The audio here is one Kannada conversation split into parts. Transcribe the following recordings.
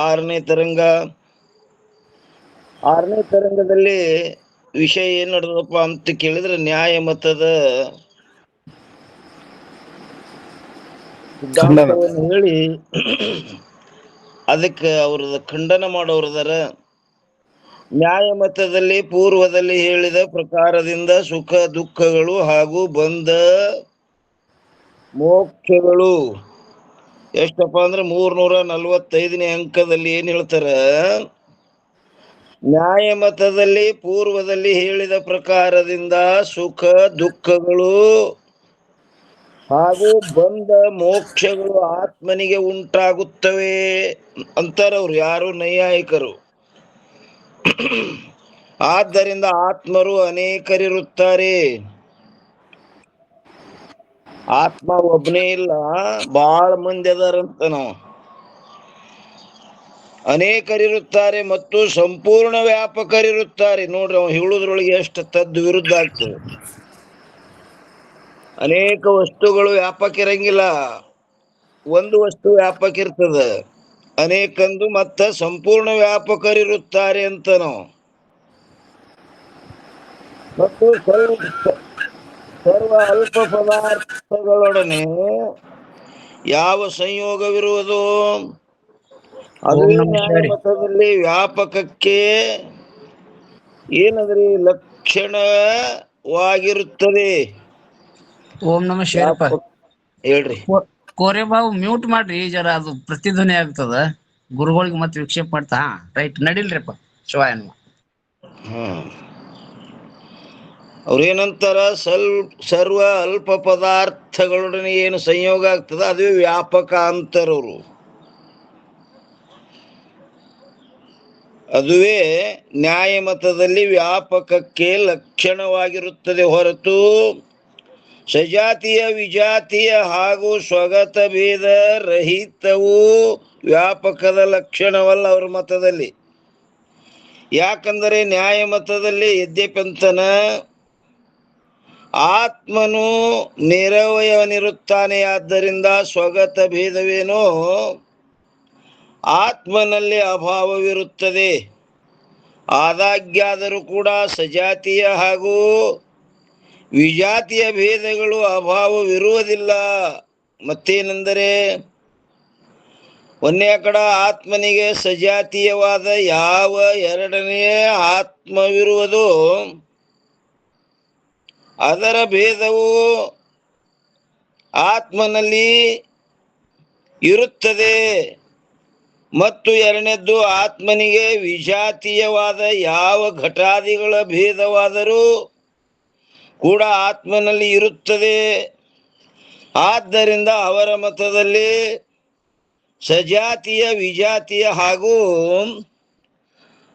ಆರನೇ ತರಂಗ. ಆರನೇ ತರಂಗದಲ್ಲಿ ವಿಷಯ ಏನ್ ನಡೆದಪ್ಪ ಅಂತ ಕೇಳಿದ್ರೆ ನ್ಯಾಯ ಮತದ ಸಿದ್ಧಾಂತವನ್ನು ಹೇಳಿ ಅದಕ್ಕೆ ಅವ್ರದ ಖಂಡನ ಮಾಡೋರದಾರ. ನ್ಯಾಯ ಮತದಲ್ಲಿ ಪೂರ್ವದಲ್ಲಿ ಹೇಳಿದ ಪ್ರಕಾರದಿಂದ ಸುಖ ದುಃಖಗಳು ಹಾಗೂ ಬಂಧ ಮೋಕ್ಷಗಳು ಎಷ್ಟಪ್ಪ ಅಂದ್ರೆ 345ನೇ ಅಂಕದಲ್ಲಿ ಏನ್ ಹೇಳ್ತಾರ, ನ್ಯಾಯ ಮತದಲ್ಲಿ ಪೂರ್ವದಲ್ಲಿ ಹೇಳಿದ ಪ್ರಕಾರದಿಂದ ಸುಖ ದುಃಖಗಳು ಹಾಗೂ ಬಂಧ ಮೋಕ್ಷಗಳು ಆತ್ಮನಿಗೆ ಉಂಟಾಗುತ್ತವೆ ಅಂತಾರವ್ರು, ಯಾರು ನೈಯಾಯಿಕರು. ಆದ್ದರಿಂದ ಆತ್ಮರು ಅನೇಕರಿರುತ್ತಾರೆ. ಆತ್ಮ ಒಬ್ಬನೇ ಇಲ್ಲ, ಬಹಳ ಮಂದಿ ಅದಾರಂತ. ನಾವು ಅನೇಕರಿರುತ್ತಾರೆ ಮತ್ತು ಸಂಪೂರ್ಣ ವ್ಯಾಪಕರಿರುತ್ತಾರೆ. ನೋಡ್ರಿ, ಅವ್ ಹೇಳುದ್ರೊಳಗೆ ಎಷ್ಟು ತದ್ ವಿರುದ್ಧ ಆಗ್ತದೆ. ಅನೇಕ ವಸ್ತುಗಳು ವ್ಯಾಪಕ ಇರಂಗಿಲ್ಲ, ಒಂದು ವಸ್ತು ವ್ಯಾಪಕ ಇರ್ತದ. ಅನೇಕಂದು ಮತ್ತ ಸಂಪೂರ್ಣ ವ್ಯಾಪಕರಿರುತ್ತಾರೆ ಅಂತ ನಾವು. ಮತ್ತು ಸರ್ವ ಅಲ್ಪ ಪದಾರ್ಥಗಳೊಡನೆ ಯಾವ ಸಂಯೋಗವಿರುವುದು, ಅದು ನ್ಯಾಯ ಮತದಲ್ಲಿ ವ್ಯಾಪಕಕ್ಕೆ ಏನದ್ರಿ ಲಕ್ಷಣವಾಗಿರುತ್ತದೆ. ಓಂ ನಮ ಶಿವಪ್ಪ. ಹೇಳ್ರಿ ಕೋರೆ ಬಾವು ಮ್ಯೂಟ್ ಮಾಡ್ರಿ, ಜರ ಅದು ಪ್ರತಿಧ್ವನಿ ಆಗ್ತದ, ಗುರುಗಳಿಗೆ ಮತ್ತೆ ವಿಕ್ಷೇಪ ಮಾಡ್ತಾ. ರೈಟ್, ನಡಿಲ್ರಿಪ್ಪ ಶಿವಾಯನ್. ಅವ್ರೇನಂತಾರ, ಸರ್ವ ಅಲ್ಪ ಪದಾರ್ಥಗಳೊಡನೆ ಏನು ಸಂಯೋಗ ಆಗ್ತದ ಅದುವೇ ವ್ಯಾಪಕ ಅಂತಾರವ್ರು. ಅದುವೇ ನ್ಯಾಯ ಮತದಲ್ಲಿ ವ್ಯಾಪಕಕ್ಕೆ ಲಕ್ಷಣವಾಗಿರುತ್ತದೆ ಹೊರತು ಸಜಾತಿಯ ವಿಜಾತಿಯ ಹಾಗೂ ಸ್ವಗತ ಭೇದ ರಹಿತವು ವ್ಯಾಪಕದ ಲಕ್ಷಣವಲ್ಲ ಅವ್ರ ಮತದಲ್ಲಿ. ಯಾಕಂದರೆ ನ್ಯಾಯ ಮತದಲ್ಲಿ ಯದ್ಯಪಂತನ ಆತ್ಮನು ನಿರವಯವನಿರುತ್ತಾನೆ, ಆದ್ದರಿಂದ ಸ್ವಗತ ಭೇದವೇನೋ ಆತ್ಮನಲ್ಲಿ ಅಭಾವವಿರುತ್ತದೆ. ಆದಾಗ್ಯಾದರೂ ಕೂಡ ಸಜಾತಿಯ ಹಾಗೂ ವಿಜಾತಿಯ ಭೇದಗಳು ಅಭಾವವಿರುವುದಿಲ್ಲ. ಮತ್ತೇನೆಂದರೆ, ಒಂದೇ ಕಡೆ ಆತ್ಮನಿಗೆ ಸಜಾತೀಯವಾದ ಯಾವ ಎರಡನೆಯ ಆತ್ಮವಿರುವುದು, ಅದರ ಭೇದವು ಆತ್ಮನಲ್ಲಿ ಇರುತ್ತದೆ. ಮತ್ತು ಎರಡನೇದ್ದು, ಆತ್ಮನಿಗೆ ವಿಜಾತೀಯವಾದ ಯಾವ ಘಟಾದಿಗಳ ಭೇದವಾದರೂ ಕೂಡ ಆತ್ಮನಲ್ಲಿ ಇರುತ್ತದೆ. ಆದ್ದರಿಂದ ಅವರ ಮತದಲ್ಲಿ ಸಜಾತಿಯ ವಿಜಾತಿಯ ಹಾಗೂ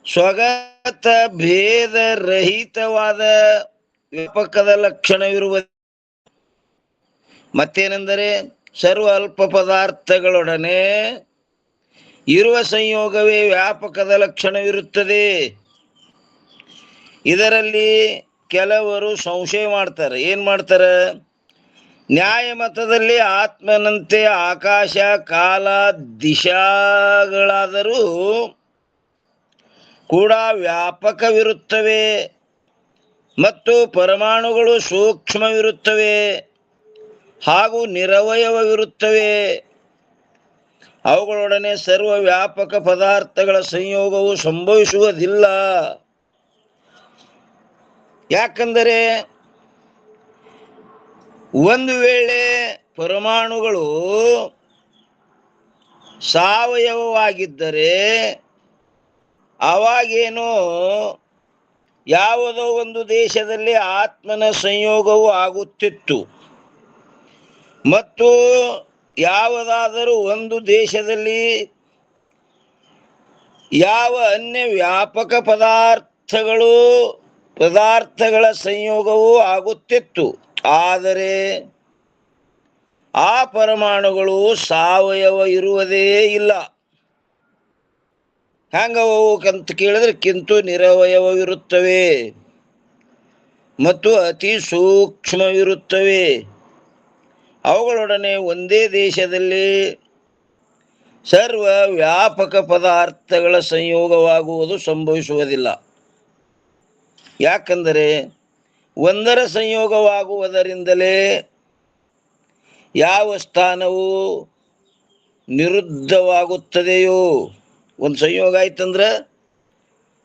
ಸ್ವಗತ ಭೇದ ರಹಿತವಾದ ವ್ಯಾಪಕದ ಲಕ್ಷಣವಿರುವ. ಮತ್ತೇನೆಂದರೆ, ಸರ್ವ ಅಲ್ಪ ಪದಾರ್ಥಗಳೊಡನೆ ಇರುವ ಸಂಯೋಗವೇ ವ್ಯಾಪಕದ ಲಕ್ಷಣವಿರುತ್ತದೆ. ಇದರಲ್ಲಿ ಕೆಲವರು ಸಂಶಯ ಮಾಡ್ತಾರೆ. ಏನ್ ಮಾಡ್ತಾರೆ, ನ್ಯಾಯ ಮತದಲ್ಲಿ ಆತ್ಮನಂತೆ ಆಕಾಶ ಕಾಲ ದಿಶಾಗಳಾದರೂ ಕೂಡ ವ್ಯಾಪಕವಿರುತ್ತವೆ ಮತ್ತು ಪರಮಾಣುಗಳು ಸೂಕ್ಷ್ಮವಿರುತ್ತವೆ ಹಾಗೂ ನಿರವಯವವಿರುತ್ತವೆ. ಅವುಗಳೊಡನೆ ಸರ್ವ ವ್ಯಾಪಕ ಪದಾರ್ಥಗಳ ಸಂಯೋಗವು ಸಂಭವಿಸುವುದಿಲ್ಲ. ಯಾಕಂದರೆ ಒಂದು ವೇಳೆ ಪರಮಾಣುಗಳು ಸಾವಯವವಾಗಿದ್ದರೆ ಅವಾಗೇನೋ ಯಾವುದೋ ಒಂದು ದೇಶದಲ್ಲಿ ಆತ್ಮನ ಸಂಯೋಗವು ಆಗುತ್ತಿತ್ತು, ಮತ್ತು ಯಾವುದಾದರೂ ಒಂದು ದೇಶದಲ್ಲಿ ಯಾವ ಅನ್ಯ ವ್ಯಾಪಕ ಪದಾರ್ಥಗಳ ಸಂಯೋಗವು ಆಗುತ್ತಿತ್ತು. ಆದರೆ ಆ ಪರಮಾಣುಗಳು ಸಾವಯವ ಇರುವುದೇ ಇಲ್ಲ. ಹೆಂಗವು ಅಂತ ಕೇಳಿದ್ರೆ, ಕಿಂತು ನಿರವಯವವಿರುತ್ತವೆ ಮತ್ತು ಅತಿ ಸೂಕ್ಷ್ಮವಿರುತ್ತವೆ. ಅವುಗಳೊಡನೆ ಒಂದೇ ದೇಶದಲ್ಲಿ ಸರ್ವ ವ್ಯಾಪಕ ಪದಾರ್ಥಗಳ ಸಂಯೋಗವಾಗುವುದು ಸಂಭವಿಸುವುದಿಲ್ಲ. ಯಾಕಂದರೆ ಒಂದರ ಸಂಯೋಗವಾಗುವುದರಿಂದಲೇ ಯಾವ ಸ್ಥಾನವು ನಿರುದ್ಧವಾಗುತ್ತದೆಯೋ, ಒಂದು ಸಂಯೋಗ ಆಯ್ತಂದ್ರೆ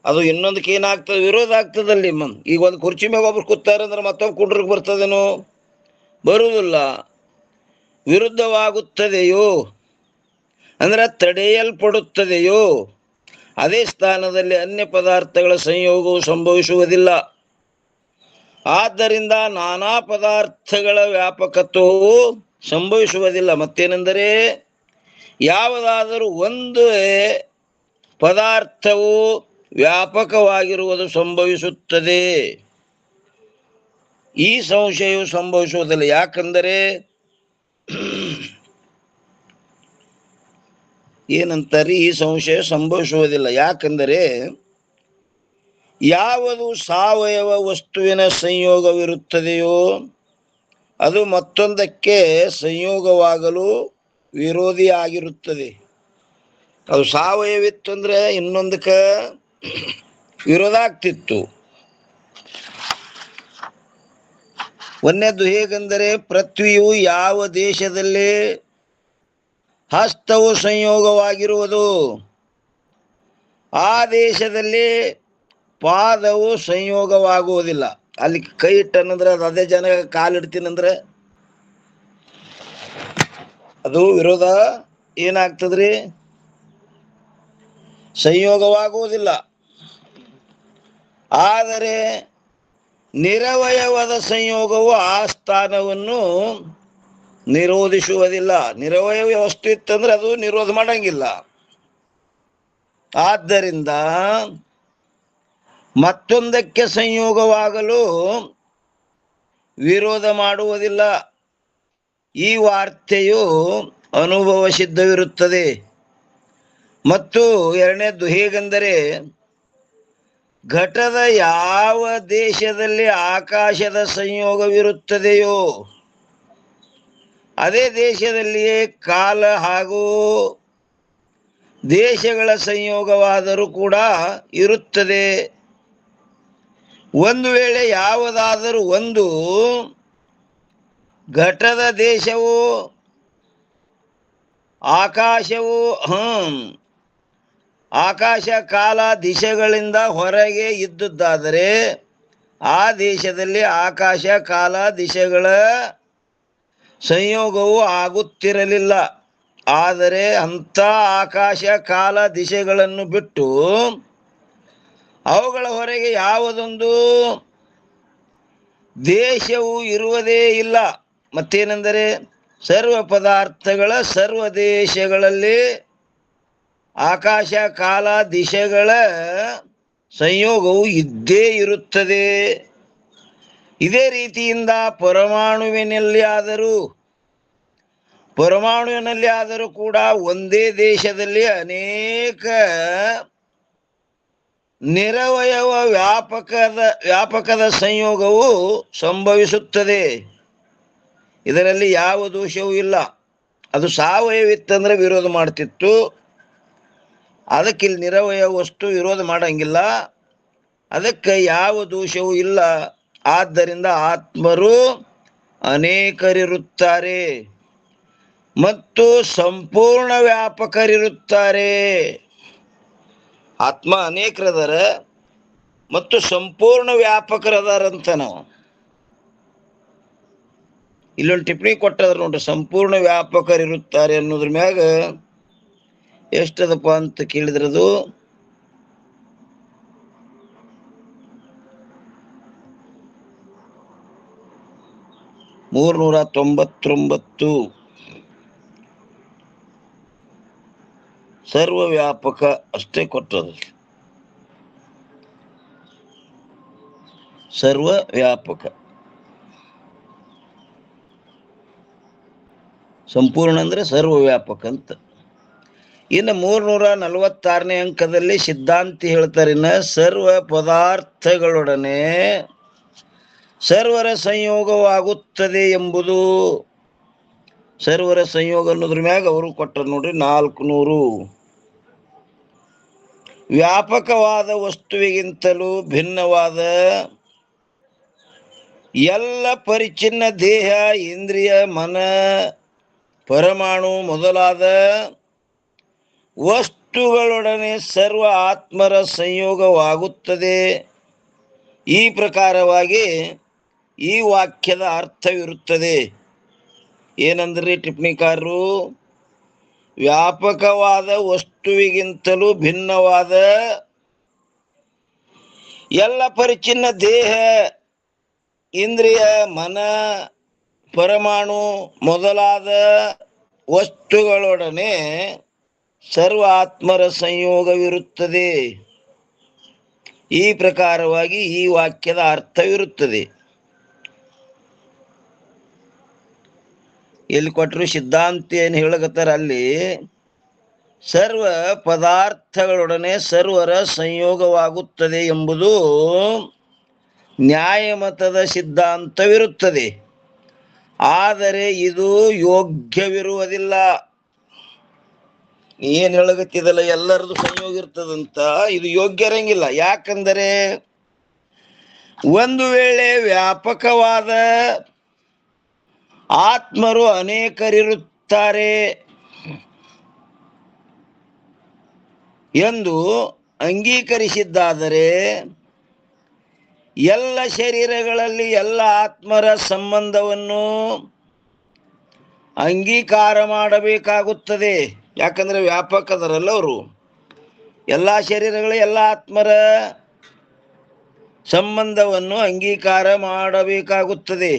ಅದು ಇನ್ನೊಂದಕ್ಕೆ ಏನಾಗ್ತದೆ, ವಿರೋಧ ಆಗ್ತದಲ್ಲಿ. ಈಗ ಒಂದು ಕುರ್ಚಿ ಮ್ಯಾಗ ಒಬ್ರು ಕೂತಾರಂದ್ರೆ ಮತ್ತೊಬ್ಬ ಕುಂಡ್ರಿಗೆ ಬರ್ತದೇನೋ, ಬರುವುದಿಲ್ಲ. ವಿರುದ್ಧವಾಗುತ್ತದೆಯೋ ಅಂದ್ರೆ ತಡೆಯಲ್ಪಡುತ್ತದೆಯೋ, ಅದೇ ಸ್ಥಾನದಲ್ಲಿ ಅನ್ಯ ಪದಾರ್ಥಗಳ ಸಂಯೋಗವು ಸಂಭವಿಸುವುದಿಲ್ಲ. ಆದ್ದರಿಂದ ನಾನಾ ಪದಾರ್ಥಗಳ ವ್ಯಾಪಕತ್ವವು ಸಂಭವಿಸುವುದಿಲ್ಲ. ಮತ್ತೇನೆಂದರೆ ಯಾವುದಾದರೂ ಒಂದು ಪದಾರ್ಥವು ವ್ಯಾಪಕವಾಗಿರುವುದು ಸಂಭವಿಸುತ್ತದೆ, ಈ ಸಂಶಯವು ಸಂಭವಿಸುವುದಿಲ್ಲ. ಯಾಕಂದರೆ ಏನಂತಾರೆ, ಈ ಸಂಶಯ ಸಂಭವಿಸುವುದಿಲ್ಲ. ಯಾಕಂದರೆ ಯಾವುದು ಸಾವಯವ ವಸ್ತುವಿನ ಸಂಯೋಗವಿರುತ್ತದೆಯೋ ಅದು ಮತ್ತೊಂದಕ್ಕೆ ಸಂಯೋಗವಾಗಲು ವಿರೋಧಿ ಆಗಿರುತ್ತದೆ. ಅದು ಸಾವಯವಿತ್ತು ಅಂದ್ರೆ ಇನ್ನೊಂದಕ್ಕೆ ವಿರೋಧ ಆಗ್ತಿತ್ತು. ಒಂದನೇದು ಹೇಗೆಂದರೆ, ಪೃಥ್ವಿಯು ಯಾವ ದೇಶದಲ್ಲಿ ಹಸ್ತವು ಸಂಯೋಗವಾಗಿರುವುದು ಆ ದೇಶದಲ್ಲಿ ಪಾದವು ಸಂಯೋಗವಾಗುವುದಿಲ್ಲ. ಅಲ್ಲಿ ಕೈ ಇಟ್ಟನಂದ್ರೆ ಅದು ಅದೇ ಜನ ಕಾಲಿಡ್ತೀನಂದ್ರೆ ಅದು ವಿರೋಧ ಏನಾಗ್ತದ್ರಿ, ಸಂಯೋಗವಾಗುವುದಿಲ್ಲ. ಆದರೆ ನಿರವಯವದ ಸಂಯೋಗವು ಆ ಸ್ಥಾನವನ್ನು ನಿರೋಧಿಸುವುದಿಲ್ಲ. ನಿರವಯವ ವಸ್ತು ಇತ್ತಂದ್ರೆ ಅದು ನಿರೋಧ ಮಾಡಂಗಿಲ್ಲ. ಆದ್ದರಿಂದ ಮತ್ತೊಂದಕ್ಕೆ ಸಂಯೋಗವಾಗಲು ವಿರೋಧ ಮಾಡುವುದಿಲ್ಲ. ಈ ವಾರ್ತೆಯು ಅನುಭವ ಸಿದ್ಧವಿರುತ್ತದೆ. ಮತ್ತು ಎರಡನೇದ್ದು ಹೇಗೆಂದರೆ, ಘಟದ ಯಾವ ದೇಶದಲ್ಲಿ ಆಕಾಶದ ಸಂಯೋಗವಿರುತ್ತದೆಯೋ ಅದೇ ದೇಶದಲ್ಲಿಯೇ ಕಾಲ ಹಾಗೂ ದೇಶಗಳ ಸಂಯೋಗವಾದರೂ ಕೂಡ ಇರುತ್ತದೆ. ಒಂದು ವೇಳೆ ಯಾವುದಾದರೂ ಒಂದು ಘಟದ ದೇಶವು ಆಕಾಶ ಕಾಲ ದಿಶೆಗಳಿಂದ ಹೊರಗೆ ಇದ್ದುದಾದರೆ ಆ ದೇಶದಲ್ಲಿ ಆಕಾಶ ಕಾಲ ದಿಶೆಗಳ ಸಂಯೋಗವು ಆಗುತ್ತಿರಲಿಲ್ಲ. ಆದರೆ ಅಂಥ ಆಕಾಶ ಕಾಲ ದಿಶೆಗಳನ್ನು ಬಿಟ್ಟು ಅವುಗಳ ಹೊರಗೆ ಯಾವುದೊಂದು ದೇಶವು ಇರುವುದೇ ಇಲ್ಲ. ಮತ್ತೇನೆಂದರೆ, ಸರ್ವ ಪದಾರ್ಥಗಳ ಸರ್ವ ದೇಶಗಳಲ್ಲಿ ಆಕಾಶ ಕಾಲ ದಿಶೆಗಳ ಸಂಯೋಗವು ಇದ್ದೇ ಇರುತ್ತದೆ. ಇದೇ ರೀತಿಯಿಂದ ಪರಮಾಣುವಿನಲ್ಲಿ ಆದರೂ ಕೂಡ ಒಂದೇ ದೇಶದಲ್ಲಿ ಅನೇಕ ನಿರವಯವ ವ್ಯಾಪಕದ ಸಂಯೋಗವು ಸಂಭವಿಸುತ್ತದೆ. ಇದರಲ್ಲಿ ಯಾವ ದೋಷವೂ ಇಲ್ಲ. ಅದು ಸಾವಯವಿತ್ತಂದ್ರೆ ವಿರೋಧ ಮಾಡ್ತಿತ್ತು, ಅದಕ್ಕೆ ಇಲ್ಲಿ ನಿರವಯವ ವಸ್ತು ವಿರೋಧ ಮಾಡಂಗಿಲ್ಲ, ಅದಕ್ಕೆ ಯಾವ ದೋಷವೂ ಇಲ್ಲ. ಆದ್ದರಿಂದ ಆತ್ಮರು ಅನೇಕರಿರುತ್ತಾರೆ ಮತ್ತು ಸಂಪೂರ್ಣ ವ್ಯಾಪಕರಿರುತ್ತಾರೆ. ಆತ್ಮ ಅನೇಕರದಾರ ಮತ್ತು ಸಂಪೂರ್ಣ ವ್ಯಾಪಕರದಾರಂತ. ನಾವು ಇಲ್ಲೊಂದು ಟಿಪ್ಪಣಿ ಕೊಟ್ಟದ್ರ ನೋಡ್ರಿ, ಸಂಪೂರ್ಣ ವ್ಯಾಪಕರಿರುತ್ತಾರೆ ಅನ್ನೋದ್ರ ಮ್ಯಾಗ ಎಷ್ಟದಪ್ಪ ಅಂತ ಕೇಳಿದ್ರದು 399. ಸರ್ವ ವ್ಯಾಪಕ ಅಷ್ಟೇ ಕೊಟ್ಟದ. ಸರ್ವ ವ್ಯಾಪಕ, ಸಂಪೂರ್ಣ ಅಂದ್ರೆ ಸರ್ವ ವ್ಯಾಪಕ ಅಂತ. ಇನ್ನು 346ನೇ ಅಂಕದಲ್ಲಿ ಸಿದ್ಧಾಂತಿ ಹೇಳ್ತಾರೆ, ಸರ್ವ ಪದಾರ್ಥಗಳೊಡನೆ ಸರ್ವರ ಸಂಯೋಗವಾಗುತ್ತದೆ ಎಂಬುದು ಸರ್ವರ ಸಂಯೋಗ ಅನ್ನೋದ್ರ ಮ್ಯಾಗ ಅವರು ಕೊಟ್ಟರು ನೋಡ್ರಿ 400. ವ್ಯಾಪಕವಾದ ವಸ್ತುವಿಗಿಂತಲೂ ಭಿನ್ನವಾದ ಎಲ್ಲ ಪರಿಚ್ಛಿನ್ನ ದೇಹ, ಇಂದ್ರಿಯ, ಮನ, ಪರಮಾಣು ಮೊದಲಾದ ವಸ್ತುಗಳೊಡನೆ ಸರ್ವ ಆತ್ಮರ ಸಂಯೋಗವಾಗುತ್ತದೆ. ಈ ಪ್ರಕಾರವಾಗಿ ಈ ವಾಕ್ಯದ ಅರ್ಥವಿರುತ್ತದೆ. ಏನಂದ್ರಿ ಟಿಪ್ಪಣಿಕಾರರು? ವ್ಯಾಪಕವಾದ ವಸ್ತುವಿಗಿಂತಲೂ ಭಿನ್ನವಾದ ಎಲ್ಲ ಪರಿಚ್ಛಿನ್ನ ದೇಹ, ಇಂದ್ರಿಯ, ಮನ, ಪರಮಾಣು ಮೊದಲಾದ ವಸ್ತುಗಳೊಡನೆ ಸರ್ವ ಆತ್ಮರ ಸಂಯೋಗವಿರುತ್ತದೆ. ಈ ಪ್ರಕಾರವಾಗಿ ಈ ವಾಕ್ಯದ ಅರ್ಥವಿರುತ್ತದೆ. ಎಲ್ಲಿ ಕೊಟ್ಟರು? ಸಿದ್ಧಾಂತ ಏನು ಹೇಳಕತ್ತಾರ ಅಲ್ಲಿ, ಸರ್ವ ಪದಾರ್ಥಗಳೊಡನೆ ಸರ್ವರ ಸಂಯೋಗವಾಗುತ್ತದೆ ಎಂಬುದು ನ್ಯಾಯಮತದ ಸಿದ್ಧಾಂತವಿರುತ್ತದೆ. ಆದರೆ ಇದು ಯೋಗ್ಯವಿರುವುದಿಲ್ಲ. ಏನ್ ಹೇಳಕತ್ತಿದಲ್ಲ, ಎಲ್ಲರದು ಸಂಯೋಗ ಇರ್ತದಂತ, ಇದು ಯೋಗ್ಯ ಇರಂಗಿಲ್ಲ. ಯಾಕಂದರೆ ಒಂದು ವೇಳೆ ವ್ಯಾಪಕವಾದ ಆತ್ಮರು ಅನೇಕರಿರುತ್ತಾರೆ ಎಂದು ಅಂಗೀಕರಿಸಿದ್ದಾದರೆ ಎಲ್ಲ ಶರೀರಗಳಲ್ಲಿ ಎಲ್ಲ ಆತ್ಮರ ಸಂಬಂಧವನ್ನು ಅಂಗೀಕಾರ ಮಾಡಬೇಕಾಗುತ್ತದೆ. ಯಾಕಂದ್ರೆ ವ್ಯಾಪಕದರಲ್ಲ ಅವರು. ಎಲ್ಲ ಶರೀರಗಳ ಎಲ್ಲ ಆತ್ಮರ ಸಂಬಂಧವನ್ನು ಅಂಗೀಕಾರ ಮಾಡಬೇಕಾಗುತ್ತದೆ.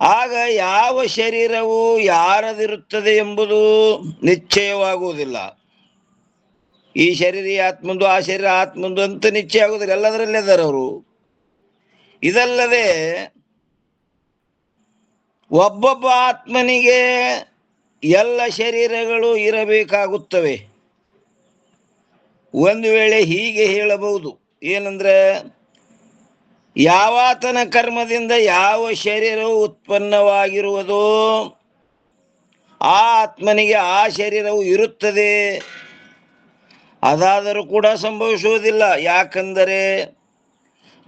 ಆಗ ಯಾವ ಶರೀರವು ಯಾರದಿರುತ್ತದೆ ಎಂಬುದು ನಿಶ್ಚಯವಾಗುವುದಿಲ್ಲ. ಈ ಶರೀರ ಆತ್ಮಂದು, ಆ ಶರೀರ ಆತ್ಮಂದು ಅಂತ ನಿಶ್ಚಯ ಆಗುದಿಲ್ಲ. ಎಲ್ಲದರಲ್ಲೇ ಇದ್ದಾರೆ ಅವರು. ಇದಲ್ಲದೆ ಒಬ್ಬೊಬ್ಬ ಆತ್ಮನಿಗೆ ಎಲ್ಲ ಶರೀರಗಳು ಇರಬೇಕಾಗುತ್ತವೆ. ಒಂದು ವೇಳೆ ಹೀಗೆ ಹೇಳಬಹುದು, ಏನಂದ್ರೆ ಯಾವಾತನ ಕರ್ಮದಿಂದ ಯಾವ ಶರೀರವು ಉತ್ಪನ್ನವಾಗಿರುವುದೋ ಆ ಆತ್ಮನಿಗೆ ಆ ಶರೀರವು ಇರುತ್ತದೆ. ಅದಾದರೂ ಕೂಡ ಸಂಭವಿಸುವುದಿಲ್ಲ. ಯಾಕಂದರೆ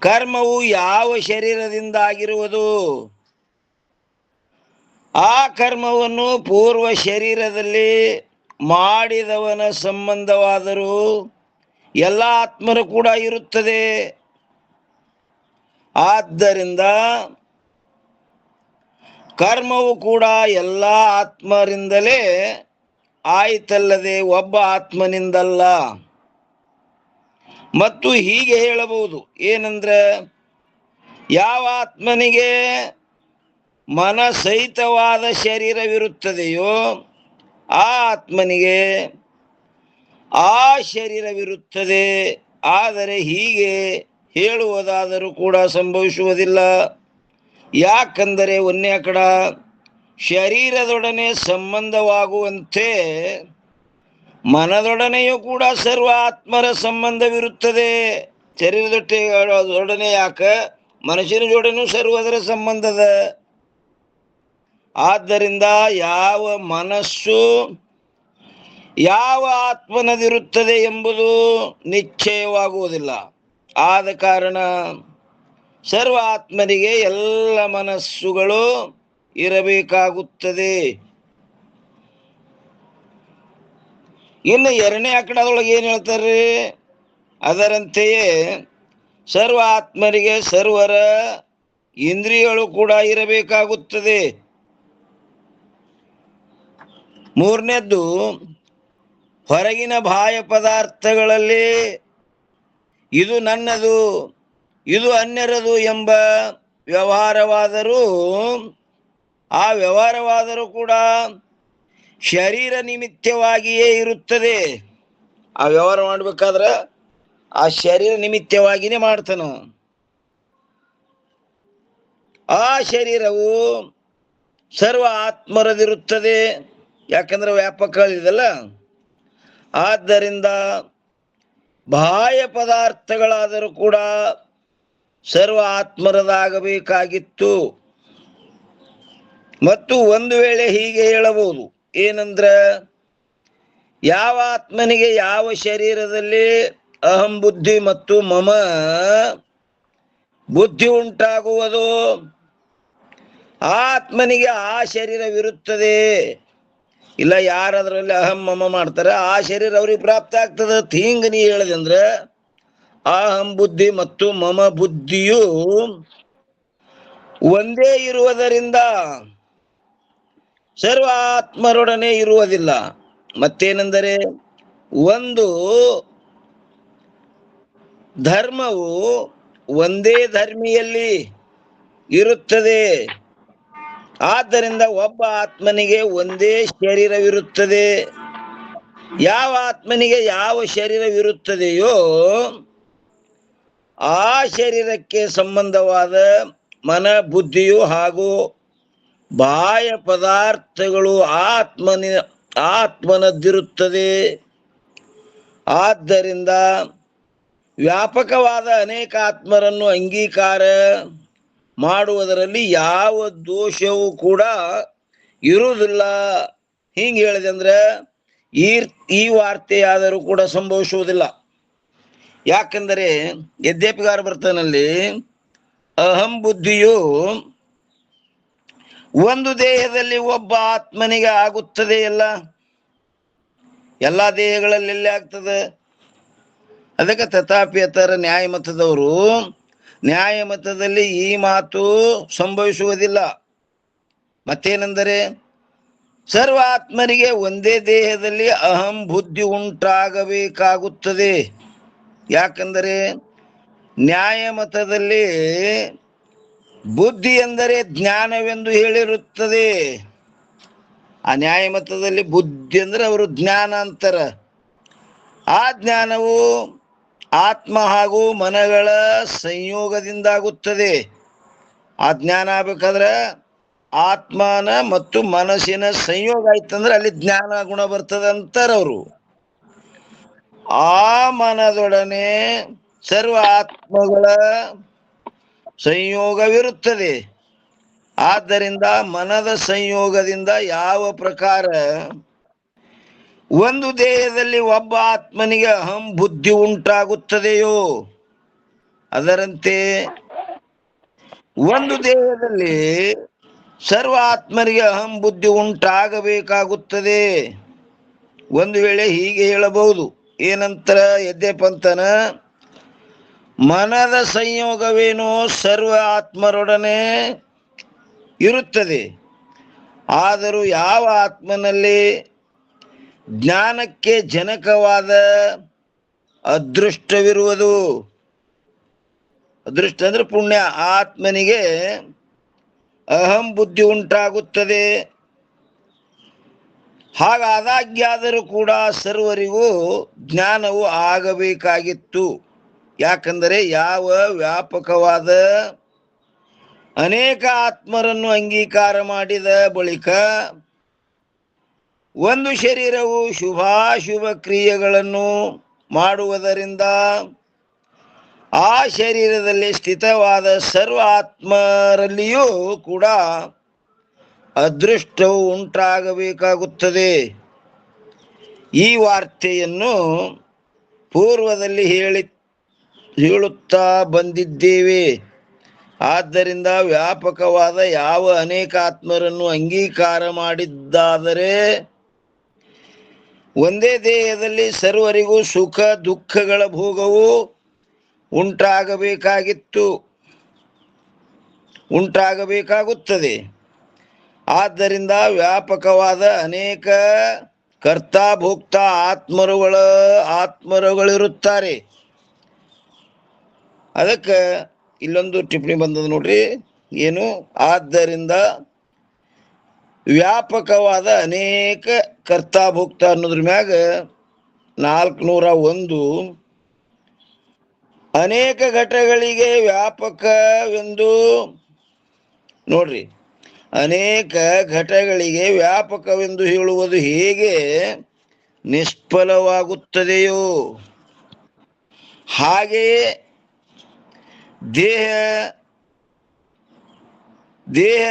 ಕರ್ಮವು ಯಾವ ಶರೀರದಿಂದ ಆಗಿರುವುದು ಆ ಕರ್ಮವನ್ನು ಪೂರ್ವ ಶರೀರದಲ್ಲಿ ಮಾಡಿದವನ ಸಂಬಂಧವಾದರೂ ಎಲ್ಲ ಆತ್ಮರು ಕೂಡ ಇರುತ್ತದೆ. ಆದ್ದರಿಂದ ಕರ್ಮವು ಕೂಡ ಎಲ್ಲ ಆತ್ಮರಿಂದಲೇ ಆಯಿತಲ್ಲದೆ ಒಬ್ಬ ಆತ್ಮನಿಂದಲ್ಲ. ಮತ್ತು ಹೀಗೆ ಹೇಳಬಹುದು, ಏನಂದ್ರೆ ಯಾವ ಆತ್ಮನಿಗೆ ಮನಸಹಿತವಾದ ಶರೀರವಿರುತ್ತದೆಯೋ ಆ ಆತ್ಮನಿಗೆ ಆ ಶರೀರವಿರುತ್ತದೆ. ಆದರೆ ಹೀಗೆ ಹೇಳುವುದಾದರೂ ಕೂಡ ಸಂಭವಿಸುವುದಿಲ್ಲ. ಯಾಕಂದರೆ ಒಂದೇ ಕಡ ಶರೀರದೊಡನೆ ಸಂಬಂಧವಾಗುವಂತೆ ಮನದೊಡನೆಯೂ ಕೂಡ ಸರ್ವ ಆತ್ಮರ ಸಂಬಂಧವಿರುತ್ತದೆ. ಶರೀರದೊಡನೆ ಯಾಕ, ಮನುಷ್ಯನ ಜೋಡನೂ ಸರ್ವದರ ಸಂಬಂಧದ. ಆದ್ದರಿಂದ ಯಾವ ಮನಸ್ಸು ಯಾವ ಆತ್ಮನದಿರುತ್ತದೆ ಎಂಬುದು ನಿಶ್ಚಯವಾಗುವುದಿಲ್ಲ. ಆದ ಕಾರಣ ಸರ್ವ ಆತ್ಮರಿಗೆ ಎಲ್ಲ ಮನಸ್ಸುಗಳು ಇರಬೇಕಾಗುತ್ತದೆ. ಇನ್ನು ಎರಡನೇ ಆಕಡದೊಳಗೆ ಏನು ಹೇಳ್ತಾರೆ? ಅದರಂತೆಯೇ ಸರ್ವ ಆತ್ಮರಿಗೆ ಸರ್ವರ ಇಂದ್ರಿಯಗಳು ಕೂಡ ಇರಬೇಕಾಗುತ್ತದೆ. ಮೂರನೇದ್ದು, ಹೊರಗಿನ ಬಾಹ್ಯ ಪದಾರ್ಥಗಳಲ್ಲಿ ಇದು ನನ್ನದು ಇದು ಅನ್ಯರದು ಎಂಬ ವ್ಯವಹಾರವಾದರೂ ಆ ವ್ಯವಹಾರವಾದರೂ ಕೂಡ ಶರೀರ ನಿಮಿತ್ತವಾಗಿಯೇ ಇರುತ್ತದೆ. ಆ ವ್ಯವಹಾರ ಮಾಡ್ಬೇಕಾದ್ರೆ ಆ ಶರೀರ ನಿಮಿತ್ತವಾಗಿಯೇ ಮಾಡ್ತಾನ. ಆ ಶರೀರವು ಸರ್ವ ಆತ್ಮರದಿರುತ್ತದೆ. ಯಾಕಂದ್ರೆ ವ್ಯಾಪಕಗಳಿದೆಲ್ಲ. ಆದ್ದರಿಂದ ಬಾಹ್ಯ ಪದಾರ್ಥಗಳಾದರೂ ಕೂಡ ಸರ್ವ ಆತ್ಮರದಾಗಬೇಕಾಗಿತ್ತು. ಮತ್ತು ಒಂದು ವೇಳೆ ಹೀಗೆ ಹೇಳಬಹುದು, ಏನಂದ್ರ ಯಾವ ಆತ್ಮನಿಗೆ ಯಾವ ಶರೀರದಲ್ಲಿ ಅಹಂ ಬುದ್ಧಿ ಮತ್ತು ಮಮ ಬುದ್ಧಿ ಉಂಟಾಗುವುದು, ಆ ಆತ್ಮನಿಗೆ ಆ ಶರೀರವಿರುತ್ತದೆ. ಇಲ್ಲ ಯಾರದ್ರಲ್ಲಿ ಅಹಂ ಮಮ ಮಾಡ್ತಾರೆ ಆ ಶರೀರ ಅವ್ರಿಗೆ ಪ್ರಾಪ್ತ ಆಗ್ತದ. ಹಿಂಗ ನೀ ಹೇಳಿದೆ ಅಂದ್ರೆ ಅಹಂ ಬುದ್ಧಿ ಮತ್ತು ಮಮ ಬುದ್ಧಿಯು ಒಂದೇ ಇರುವುದರಿಂದ ಸರ್ವ ಆತ್ಮರೊಡನೆ ಇರುವುದಿಲ್ಲ. ಮತ್ತೇನೆಂದರೆ ಒಂದು ಧರ್ಮವು ಒಂದೇ ಧರ್ಮಿಯಲ್ಲಿ ಇರುತ್ತದೆ. ಆದ್ದರಿಂದ ಒಬ್ಬ ಆತ್ಮನಿಗೆ ಒಂದೇ ಶರೀರವಿರುತ್ತದೆ. ಯಾವ ಆತ್ಮನಿಗೆ ಯಾವ ಶರೀರವಿರುತ್ತದೆಯೋ ಆ ಶರೀರಕ್ಕೆ ಸಂಬಂಧವಾದ ಮನ ಬುದ್ಧಿಯು ಹಾಗೂ ಬಾಹ್ಯ ಪದಾರ್ಥಗಳು ಆತ್ಮನದ್ದಿರುತ್ತದೆ. ಆದ್ದರಿಂದ ವ್ಯಾಪಕವಾದ ಅನೇಕ ಆತ್ಮರನ್ನು ಅಂಗೀಕಾರ ಮಾಡುವುದರಲ್ಲಿ ಯಾವ ದೋಷವೂ ಕೂಡ ಇರುವುದಿಲ್ಲ. ಹಿಂಗೆ ಹೇಳಿದೆ ಅಂದ್ರೆ ಈ ವಾರ್ತೆಯಾದರೂ ಕೂಡ ಸಂಭವಿಸುವುದಿಲ್ಲ. ಯಾಕೆಂದರೆ ಯದ್ಯಪಿಗಾರ ಬರ್ತಾನಲ್ಲಿ ಅಹಂ ಬುದ್ಧಿಯು ಒಂದು ದೇಹದಲ್ಲಿ ಒಬ್ಬ ಆತ್ಮನಿಗೆ ಆಗುತ್ತದೆ. ಎಲ್ಲ ದೇಹಗಳಲ್ಲಿ ಆಗ್ತದೆ. ಅದಕ್ಕೆ ತಥಾಪಿಯತರ ನ್ಯಾಯಮತದವರು ನ್ಯಾಯಮತದಲ್ಲಿ ಈ ಮಾತು ಸಂಭವಿಸುವುದಿಲ್ಲ. ಮತ್ತೇನೆಂದರೆ ಸರ್ವ ಆತ್ಮರಿಗೆ ಒಂದೇ ದೇಹದಲ್ಲಿ ಅಹಂ ಬುದ್ಧಿ ಉಂಟಾಗಬೇಕಾಗುತ್ತದೆ. ಯಾಕೆಂದರೆ ನ್ಯಾಯಮತದಲ್ಲಿ ಬುದ್ಧಿ ಎಂದರೆ ಜ್ಞಾನವೆಂದು ಹೇಳಿರುತ್ತದೆ. ಆ ನ್ಯಾಯಮತದಲ್ಲಿ ಬುದ್ಧಿ ಅಂದ್ರೆ ಅವರು ಜ್ಞಾನ ಅಂತಾರ. ಆ ಜ್ಞಾನವು ಆತ್ಮ ಹಾಗೂ ಮನಗಳ ಸಂಯೋಗದಿಂದಾಗುತ್ತದೆ. ಆ ಜ್ಞಾನ ಆಗ್ಬೇಕಾದ್ರೆ ಆತ್ಮನ ಮತ್ತು ಮನಸ್ಸಿನ ಸಂಯೋಗ ಆಯ್ತಂದ್ರೆ ಅಲ್ಲಿ ಜ್ಞಾನ ಗುಣ ಬರ್ತದೆ ಅಂತಾರ ಅವರು. ಆ ಮನದೊಡನೆ ಸರ್ವ ಆತ್ಮಗಳ ಸಂಯೋಗವಿರುತ್ತದೆ. ಆದ್ದರಿಂದ ಮನದ ಸಂಯೋಗದಿಂದ ಯಾವ ಪ್ರಕಾರ ಒಂದು ದೇಹದಲ್ಲಿ ಒಬ್ಬ ಆತ್ಮನಿಗೆ ಅಹಂ ಬುದ್ಧಿ ಉಂಟಾಗುತ್ತದೆಯೋ ಅದರಂತೆ ಒಂದು ದೇಹದಲ್ಲಿ ಸರ್ವ ಆತ್ಮರಿಗೆ ಅಹಂ ಬುದ್ಧಿ ಉಂಟಾಗಬೇಕಾಗುತ್ತದೆ. ಒಂದು ವೇಳೆ ಹೀಗೆ ಹೇಳಬಹುದು, ಏನಂತರ ಯದ್ಯಪಂತನ ಮನದ ಸಂಯೋಗವೇನೋ ಸರ್ವ ಆತ್ಮರೊಡನೆ ಇರುತ್ತದೆ. ಆದರೂ ಯಾವ ಆತ್ಮನಲ್ಲಿ ಜ್ಞಾನಕ್ಕೆ ಜನಕವಾದ ಅದೃಷ್ಟವಿರುವುದು, ಅದೃಷ್ಟ ಅಂದ್ರೆ ಪುಣ್ಯ, ಆತ್ಮನಿಗೆ ಅಹಂ ಬುದ್ಧಿ ಉಂಟಾಗುತ್ತದೆ. ಹಾಗಾದಾಗ್ಯಾದರೂ ಕೂಡ ಸರ್ವರಿಗೂ ಜ್ಞಾನವು ಆಗಬೇಕಾಗಿತ್ತು. ಯಾಕಂದರೆ ಯಾವ ವ್ಯಾಪಕವಾದ ಅನೇಕ ಆತ್ಮರನ್ನು ಅಂಗೀಕಾರ ಮಾಡಿದ ಬಳಿಕ ಒಂದು ಶರೀರವು ಶುಭಾಶುಭ ಕ್ರಿಯೆಗಳನ್ನು ಮಾಡುವುದರಿಂದ ಆ ಶರೀರದಲ್ಲಿ ಸ್ಥಿತವಾದ ಸರ್ವ ಆತ್ಮರಲ್ಲಿಯೂ ಕೂಡ ಅದೃಷ್ಟವು ಉಂಟಾಗಬೇಕಾಗುತ್ತದೆ. ಈ ವಾರ್ತೆಯನ್ನು ಪೂರ್ವದಲ್ಲಿ ಹೇಳುತ್ತಾ ಬಂದಿದ್ದೇವೆ. ಆದ್ದರಿಂದ ವ್ಯಾಪಕವಾದ ಯಾವ ಅನೇಕ ಆತ್ಮರನ್ನು ಅಂಗೀಕಾರ ಮಾಡಿದ್ದಾದರೆ ಒಂದೇ ದೇಹದಲ್ಲಿ ಸರ್ವರಿಗೂ ಸುಖ ದುಃಖಗಳ ಭೋಗವು ಉಂಟಾಗಬೇಕಾಗುತ್ತದೆ. ಆದ್ದರಿಂದ ವ್ಯಾಪಕವಾದ ಅನೇಕ ಕರ್ತಾ ಭೋಕ್ತಾ ಆತ್ಮರುಗಳಿರುತ್ತಾರೆ. ಅದಕ್ಕೆ ಇಲ್ಲೊಂದು ಟಿಪ್ಪಣಿ ಬಂದದ ನೋಡ್ರಿ, ಏನು, ಆದ್ದರಿಂದ ವ್ಯಾಪಕವಾದ ಅನೇಕ ಕರ್ತಾ ಭೋಕ್ತಾ ಅನ್ನೋದ್ರ ಮ್ಯಾಗ 401 ಅನೇಕ ಘಟಗಳಿಗೆ ವ್ಯಾಪಕವೆಂದು ನೋಡ್ರಿ, ಅನೇಕ ಘಟಗಳಿಗೆ ವ್ಯಾಪಕವೆಂದು ಹೇಳುವುದು ಹೇಗೆ ನಿಷ್ಫಲವಾಗುತ್ತದೆಯೋ ಹಾಗೆಯೇ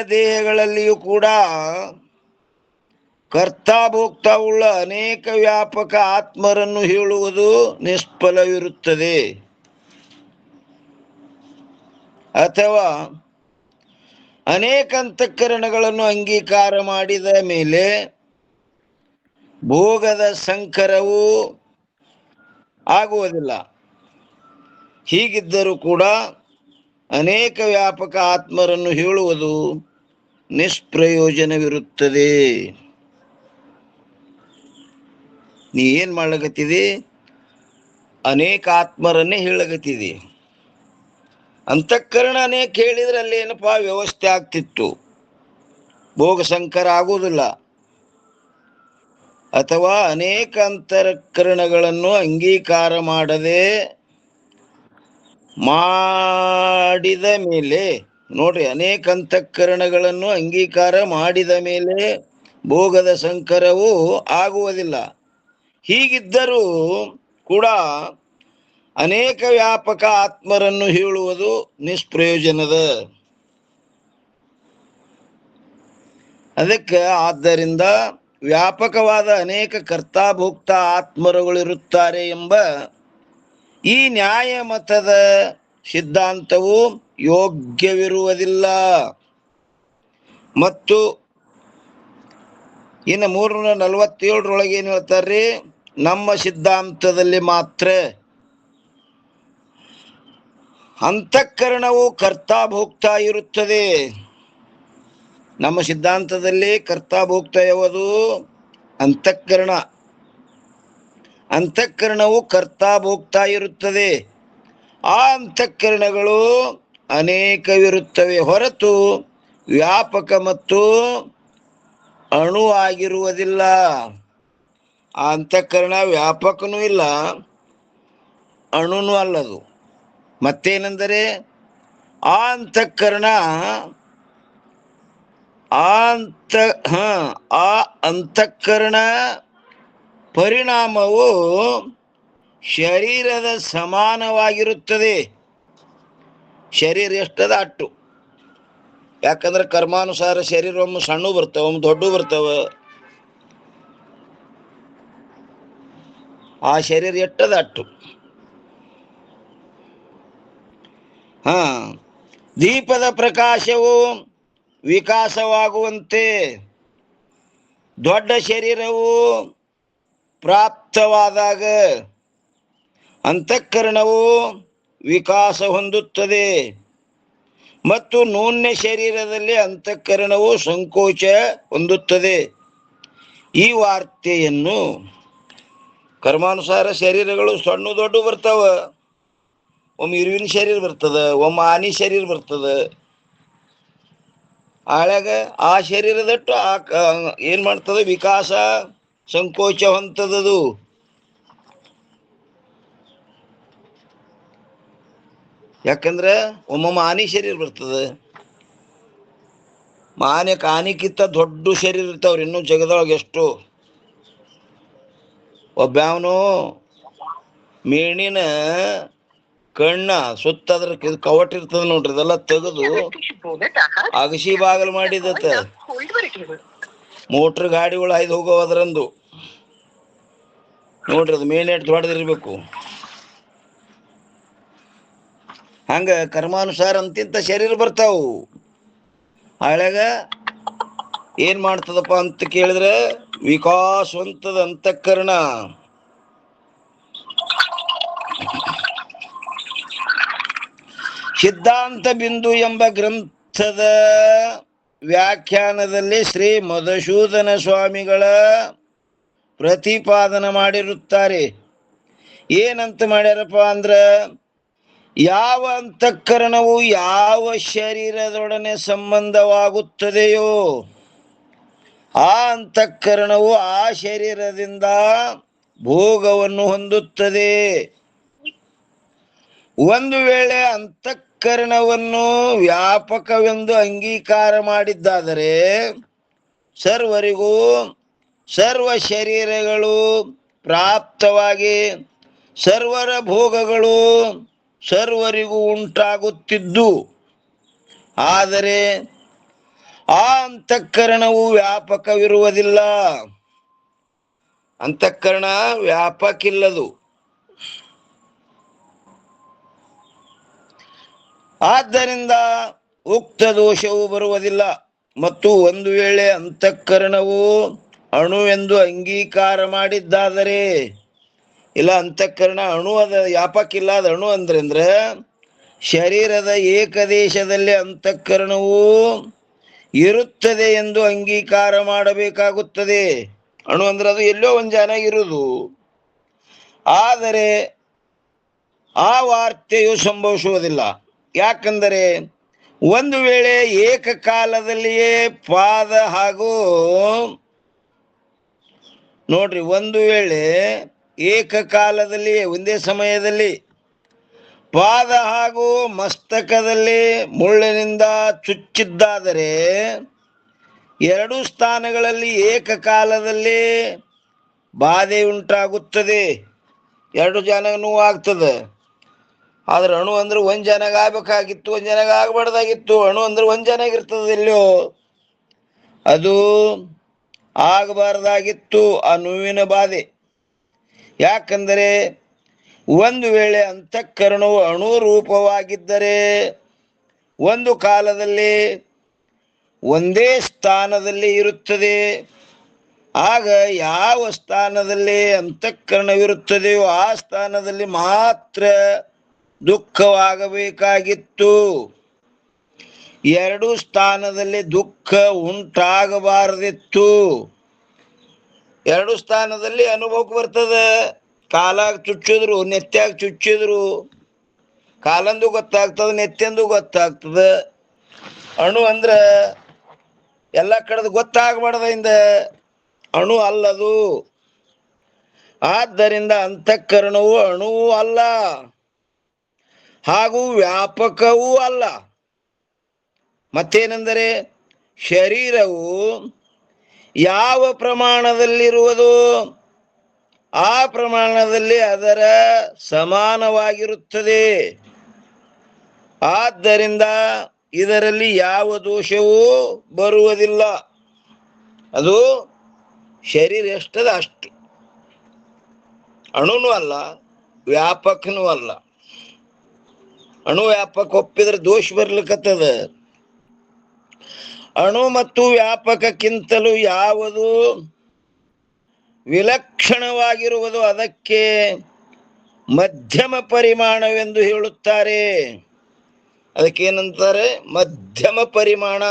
ದೇಹಗಳಲ್ಲಿಯೂ ಕೂಡ ಕರ್ತಾಭೋಕ್ತಾವುಳ್ಳ ಅನೇಕ ವ್ಯಾಪಕ ಆತ್ಮರನ್ನು ಹೇಳುವುದು ನಿಷ್ಫಲವಿರುತ್ತದೆ. ಅಥವಾ ಅನೇಕ ಅಂತಃಕರಣಗಳನ್ನು ಅಂಗೀಕಾರ ಮಾಡಿದ ಮೇಲೆ ಭೋಗದ ಸಂಕರವು ಆಗುವುದಿಲ್ಲ. ಹೀಗಿದ್ದರೂ ಕೂಡ ಅನೇಕ ವ್ಯಾಪಕ ಆತ್ಮರನ್ನು ಹೇಳುವುದು ನಿಷ್ಪ್ರಯೋಜನವಿರುತ್ತದೆ. ನೀ ಏನ್ ಮಾಡ್ಲಕತ್ತಿದಿ? ಅನೇಕ ಆತ್ಮರನ್ನೇ ಹೇಳಕತ್ತಿದಿ. ಅಂತಃಕರಣ ಅನೇಕ ಹೇಳಿದ್ರೆ ಅಲ್ಲಿ ಏನಪ್ಪಾ ವ್ಯವಸ್ಥೆ ಆಗ್ತಿತ್ತು, ಭೋಗ ಸಂಕರ ಆಗುವುದಿಲ್ಲ. ಅಥವಾ ಅನೇಕ ಅಂತಃಕರಣಗಳನ್ನು ಅಂಗೀಕಾರ ಮಾಡಿದ ಮೇಲೆ, ನೋಡ್ರಿ, ಅನೇಕ ಅಂತಃಕರಣಗಳನ್ನು ಅಂಗೀಕಾರ ಮಾಡಿದ ಮೇಲೆ ಭೋಗದ ಸಂಕರವು ಆಗುವುದಿಲ್ಲ. ಹೀಗಿದ್ದರೂ ಕೂಡ ಅನೇಕ ವ್ಯಾಪಕ ಆತ್ಮರನ್ನು ಹೇಳುವುದು ನಿಷ್ಪ್ರಯೋಜನದ. ಅದಕ್ಕೆ ಆದ್ದರಿಂದ ವ್ಯಾಪಕವಾದ ಅನೇಕ ಕರ್ತಾಭೋಕ್ತ ಆತ್ಮರುಗಳಿರುತ್ತಾರೆ ಎಂಬ ಈ ನ್ಯಾಯ ಮತದ ಸಿದ್ಧಾಂತವು ಯೋಗ್ಯವಿರುವುದಿಲ್ಲ. ಮತ್ತು ಇನ್ನು 347 ಏನ್ ಹೇಳ್ತಾರ್ರಿ? ನಮ್ಮ ಸಿದ್ಧಾಂತದಲ್ಲಿ ಮಾತ್ರ ಅಂತಃಕರಣವು ಕರ್ತಾಭೋಕ್ತ ಇರುತ್ತದೆ. ನಮ್ಮ ಸಿದ್ಧಾಂತದಲ್ಲಿ ಕರ್ತಾಭೋಕ್ತ ಯಾವುದು? ಅಂತಃಕರಣ. ಅಂತಃಕರಣವು ಕರ್ತಾಭೋಕ್ತ ಇರುತ್ತದೆ. ಆ ಅಂತಃಕರಣಗಳು ಅನೇಕವಿರುತ್ತವೆ, ಹೊರತು ವ್ಯಾಪಕ ಮತ್ತು ಅಣು ಆಗಿರುವುದಿಲ್ಲ. ಆ ಅಂತಃಕರಣ ವ್ಯಾಪಕನೂ ಇಲ್ಲ, ಅಣುನೂ ಅಲ್ಲದು. ಮತ್ತೇನೆಂದರೆ ಆ ಅಂತಃಕರಣ ಆ ಅಂತಃಕರಣ ಪರಿಣಾಮವು ಶರೀರದ ಸಮಾನವಾಗಿರುತ್ತದೆ. ಶರೀರ ಎಷ್ಟದ ಅಟ್ಟು. ಯಾಕಂದ್ರೆ ಕರ್ಮಾನುಸಾರ ಶರೀರ ಒಮ್ಮೆ ಸಣ್ಣ ಬರ್ತಾವ, ಒಮ್ಮೆ ದೊಡ್ಡ ಬರ್ತಾವ. ಆ ಶರೀರ ಎಷ್ಟದ ಅಟ್ಟು. ದೀಪದ ಪ್ರಕಾಶವು ವಿಕಾಸವಾಗುವಂತೆ ದೊಡ್ಡ ಶರೀರವು ಪ್ರಾಪ್ತವಾದಾಗ ಅಂತಃಕರಣವು ವಿಕಾಸ ಹೊಂದುತ್ತದೆ ಮತ್ತು ನೂನ್ಯ ಶರೀರದಲ್ಲಿ ಅಂತಃಕರಣವು ಸಂಕೋಚ ಹೊಂದುತ್ತದೆ. ಈ ವಾರ್ತೆಯನ್ನು ಕರ್ಮಾನುಸಾರ ಶರೀರಗಳು ಸಣ್ಣ ದೊಡ್ಡ ಬರ್ತಾವ. ಒಮ್ಮೆ ಇರುವಿನ ಶರೀರ ಬರ್ತದ, ಒಮ್ಮೆ ಆನಿ ಶರೀರ ಬರ್ತದ. ಆಳ್ಯಾಗ ಆ ಶರೀರದಟ್ಟು ಏನ್ ಮಾಡ್ತದ? ವಿಕಾಸ ಸಂಕೋಚ ಹೊಂದದು. ಯಾಕಂದ್ರೆ ಒಮ್ಮೊಮ್ಮೆ ಆನಿ ಶರೀರ ಬರ್ತದ, ಆನಿಕ್ಕಿಂತ ದೊಡ್ಡ ಶರೀರ ಇರ್ತಾವ್ರಿ. ಇನ್ನೂ ಜಗದೊಳಗೆ ಎಷ್ಟು ಒಬ್ಬವನು ಮೇಣಿನ ಕಣ್ಣ ಸುತ್ತದ್ರ ಕವಟ್ ಇರ್ತದ ನೋಡ್ರಿ, ಇದೆಲ್ಲ ತೆಗೆದು ಅಗಸಿ ಬಾಗಲ್ ಮಾಡಿದತ್ತ. ಮೋಟ್ರ್ ಗಾಡಿಗಳು ಹಾಯ್ದು ಹೋಗೋದ್ರಂದು ನೋಡ್ರಿ, ಅದು ಮೇಣೆ ಹೊಡೆದಿರ್ಬೇಕು. ಹಂಗ ಕರ್ಮಾನುಸಾರ ಅಂತಿಂತ ಶರೀರ ಬರ್ತಾವು. ಹಳೆಗ ಏನ್ ಮಾಡ್ತದಪ್ಪ ಅಂತ ಕೇಳಿದ್ರೆ ವಿಕಾಸವಂತದ ಅಂತಃಕರಣ. ಸಿದ್ಧಾಂತ ಬಿಂದು ಎಂಬ ಗ್ರಂಥದ ವ್ಯಾಖ್ಯಾನದಲ್ಲಿ ಶ್ರೀ ಮಧುಸೂದನ ಸ್ವಾಮಿಗಳ ಪ್ರತಿಪಾದನೆ ಮಾಡಿರುತ್ತಾರೆ. ಏನಂತ ಮಾಡ್ಯಾರಪ್ಪ ಅಂದ್ರ, ಯಾವ ಅಂತಃಕರಣವು ಯಾವ ಶರೀರದೊಡನೆ ಸಂಬಂಧವಾಗುತ್ತದೆಯೋ ಆ ಅಂತಃಕರಣವು ಆ ಶರೀರದಿಂದ ಭೋಗವನ್ನು ಹೊಂದುತ್ತದೆ. ಒಂದು ವೇಳೆ ಅಂತಃಕರಣವನ್ನು ವ್ಯಾಪಕವೆಂದು ಅಂಗೀಕಾರ ಮಾಡಿದ್ದಾದರೆ ಸರ್ವರಿಗೂ ಸರ್ವ ಶರೀರಗಳು ಪ್ರಾಪ್ತವಾಗಿ ಸರ್ವರ ಭೋಗಗಳು ಸರ್ವರಿಗೂ ಉಂಟಾಗುತ್ತಿದ್ದು, ಆದರೆ ಆ ಅಂತಃಕರಣವು ವ್ಯಾಪಕವಿರುವುದಿಲ್ಲ. ಅಂತಃಕರಣ ವ್ಯಾಪಕ ಇಲ್ಲದು. ಆದ್ದರಿಂದ ಉಕ್ತ ದೋಷವು ಬರುವುದಿಲ್ಲ. ಮತ್ತು ಒಂದು ವೇಳೆ ಅಂತಃಕರಣವು ಅಣು ಎಂದು ಅಂಗೀಕಾರ ಮಾಡಿದ್ದಾದರೆ, ಇಲ್ಲ ಅಂತಃಕರಣ ಅಣು ಅದ ವ್ಯಾಪಕ ಇಲ್ಲ, ಅದು ಅಣು ಅಂದ್ರೆ ಶರೀರದ ಏಕದೇಶದಲ್ಲಿ ಅಂತಃಕರಣವು ಇರುತ್ತದೆ ಎಂದು ಅಂಗೀಕಾರ ಮಾಡಬೇಕಾಗುತ್ತದೆ. ಅಣು ಅಂದ್ರೆ ಅದು ಎಲ್ಲೋ ಒಂದು ಜನ ಇರುವುದು. ಆದರೆ ಆ ವಾರ್ತೆಯು ಸಂಭವಿಸುವುದಿಲ್ಲ. ಯಾಕಂದರೆ ಒಂದು ವೇಳೆ ಏಕಕಾಲದಲ್ಲಿಯೇ ಪಾದ ಹಾಗೂ ನೋಡ್ರಿ, ಒಂದು ವೇಳೆ ಏಕಕಾಲದಲ್ಲಿಯೇ ಒಂದೇ ಸಮಯದಲ್ಲಿ ಪಾದ ಹಾಗೂ ಮಸ್ತಕದಲ್ಲಿ ಮುಳ್ಳಿನಿಂದ ಚುಚ್ಚಿದ್ದಾದರೆ, ಎರಡು ಸ್ಥಾನಗಳಲ್ಲಿ ಏಕಕಾಲದಲ್ಲಿ ಬಾಧೆ ಉಂಟಾಗುತ್ತದೆ. ಎರಡು ಜನ ನೋವು ಆಗ್ತದೆ. ಆದ್ರೆ ಅಣು ಅಂದ್ರೆ ಒಂದ್ ಜನಾಗ ಆಗ್ಬೇಕಾಗಿತ್ತು, ಒಂದ್ ಜನಾಗ ಆಗ್ಬಾರ್ದಾಗಿತ್ತು. ಅಣು ಅಂದ್ರೆ ಒಂದ್ ಜನಾಗ ಇರ್ತದೆ, ಎಲ್ಲೋ ಅದು ಆಗಬಾರ್ದಾಗಿತ್ತು ಆ ನೋವಿನ ಬಾಧೆ. ಯಾಕಂದರೆ ಒಂದು ವೇಳೆ ಅಂತಃಕರಣವು ಅಣುರೂಪವಾಗಿದ್ದರೆ ಒಂದು ಕಾಲದಲ್ಲಿ ಒಂದೇ ಸ್ಥಾನದಲ್ಲಿ ಇರುತ್ತದೆ. ಆಗ ಯಾವ ಸ್ಥಾನದಲ್ಲಿ ಅಂತಃಕರಣವಿರುತ್ತದೆಯೋ ಆ ಸ್ಥಾನದಲ್ಲಿ ಮಾತ್ರ ದುಃಖವಾಗಬೇಕಾಗಿತ್ತು. ಎರಡು ಸ್ಥಾನದಲ್ಲಿ ದುಃಖ ಉಂಟಾಗಬಾರದಿತ್ತು. ಎರಡು ಸ್ಥಾನದಲ್ಲಿ ಅನುಭವಕ್ಕೆ ಬರ್ತದೆ. ಕಾಲಾಗ ಚುಚ್ಚಿದ್ರು, ನೆತ್ಯಾಗ ಚುಚ್ಚಿದ್ರು, ಕಾಲಂದು ಗೊತ್ತಾಗ್ತದೆ, ನೆತ್ಯಂದು ಗೊತ್ತಾಗ್ತದೆ. ಅಣು ಅಂದ್ರ ಎಲ್ಲ ಕಡೆದು ಗೊತ್ತಾಗಬಾರ್ದಿಂದ ಅಣು ಅಲ್ಲದು. ಆದ್ದರಿಂದ ಅಂತಃಕರಣವು ಅಣುವೂ ಅಲ್ಲ ಹಾಗೂ ವ್ಯಾಪಕವೂ ಅಲ್ಲ. ಮತ್ತೇನೆಂದರೆ ಶರೀರವು ಯಾವ ಪ್ರಮಾಣದಲ್ಲಿರುವುದೋ ಆ ಪ್ರಮಾಣದಲ್ಲಿ ಅದರ ಸಮಾನವಾಗಿರುತ್ತದೆ. ಆದ್ದರಿಂದ ಇದರಲ್ಲಿ ಯಾವ ದೋಷವೂ ಬರುವುದಿಲ್ಲ. ಅದು ಶರೀರ ಎಷ್ಟದ ಅಷ್ಟು. ಅಣುನೂ ಅಲ್ಲ, ವ್ಯಾಪಕನೂ ಅಲ್ಲ. ಅಣು ವ್ಯಾಪಕ ಒಪ್ಪಿದ್ರೆ ದೋಷ ಬರ್ಲಿಕ್ಕತ್ತದ. ಅಣು ಮತ್ತು ವ್ಯಾಪಕಕ್ಕಿಂತಲೂ ಯಾವುದು ವಿಲಕ್ಷಣವಾಗಿರುವುದು ಅದಕ್ಕೆ ಮಧ್ಯಮ ಪರಿಮಾಣವೆಂದು ಹೇಳುತ್ತಾರೆ. ಅದಕ್ಕೇನಂತಾರೆ? ಮಧ್ಯಮ ಪರಿಮಾಣ.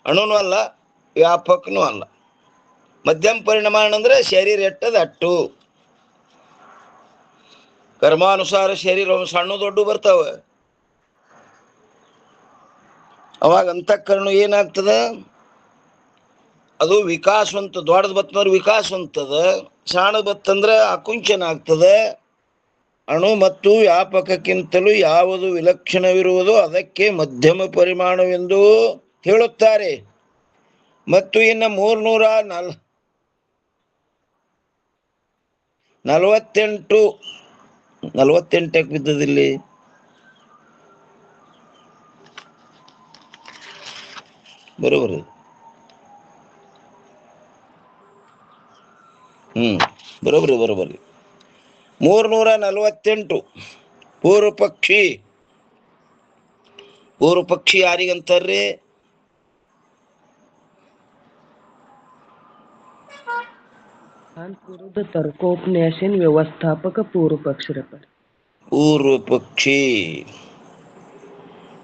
ಅಣುನೂ ಅಲ್ಲ, ವ್ಯಾಪಕನೂ ಅಲ್ಲ. ಮಧ್ಯಮ ಪರಿಮಾಣ ಅಂದ್ರೆ ಶರೀರ ಎಟ್ಟದ ಅಟ್ಟು. ಕರ್ಮಾನುಸಾರ ಶರೀರ ಸಣ್ಣ ದೊಡ್ಡ ಬರ್ತಾವೆ. ಅವಾಗ ಅಂತಃಕರಣ ಏನಾಗ್ತದ? ಅದು ವಿಕಾಸವಂತ. ದೊಡ್ಡದು ಬತ್ತಂದ್ರೆ ವಿಕಾಸವಂತದ, ಸಣ್ಣ ಬತ್ತಂದ್ರೆ ಆಕುಂಚನ ಆಗ್ತದೆ. ಅಣು ಮತ್ತು ವ್ಯಾಪಕಕ್ಕಿಂತಲೂ ಯಾವುದು ವಿಲಕ್ಷಣವಿರುವುದೋ ಅದಕ್ಕೆ ಮಧ್ಯಮ ಪರಿಮಾಣವೆಂದು ಹೇಳುತ್ತಾರೆ. ಮತ್ತು ಇನ್ನು 348 ಬಿದ್ದದಿಲ್ಲಿ. ಬರೋಬರಿ. ಬರೋಬರಿ. 348 ಪೂರ್ವ ಪಕ್ಷಿ. ಪೂರ್ವ ಪಕ್ಷಿ ಯಾರಿಗಂತಾರ್ರಿ? तर्कोपन्यासीन व्यवस्थापक पूर्व पक्ष. ಪೂರ್ವ ಪಕ್ಷಿ.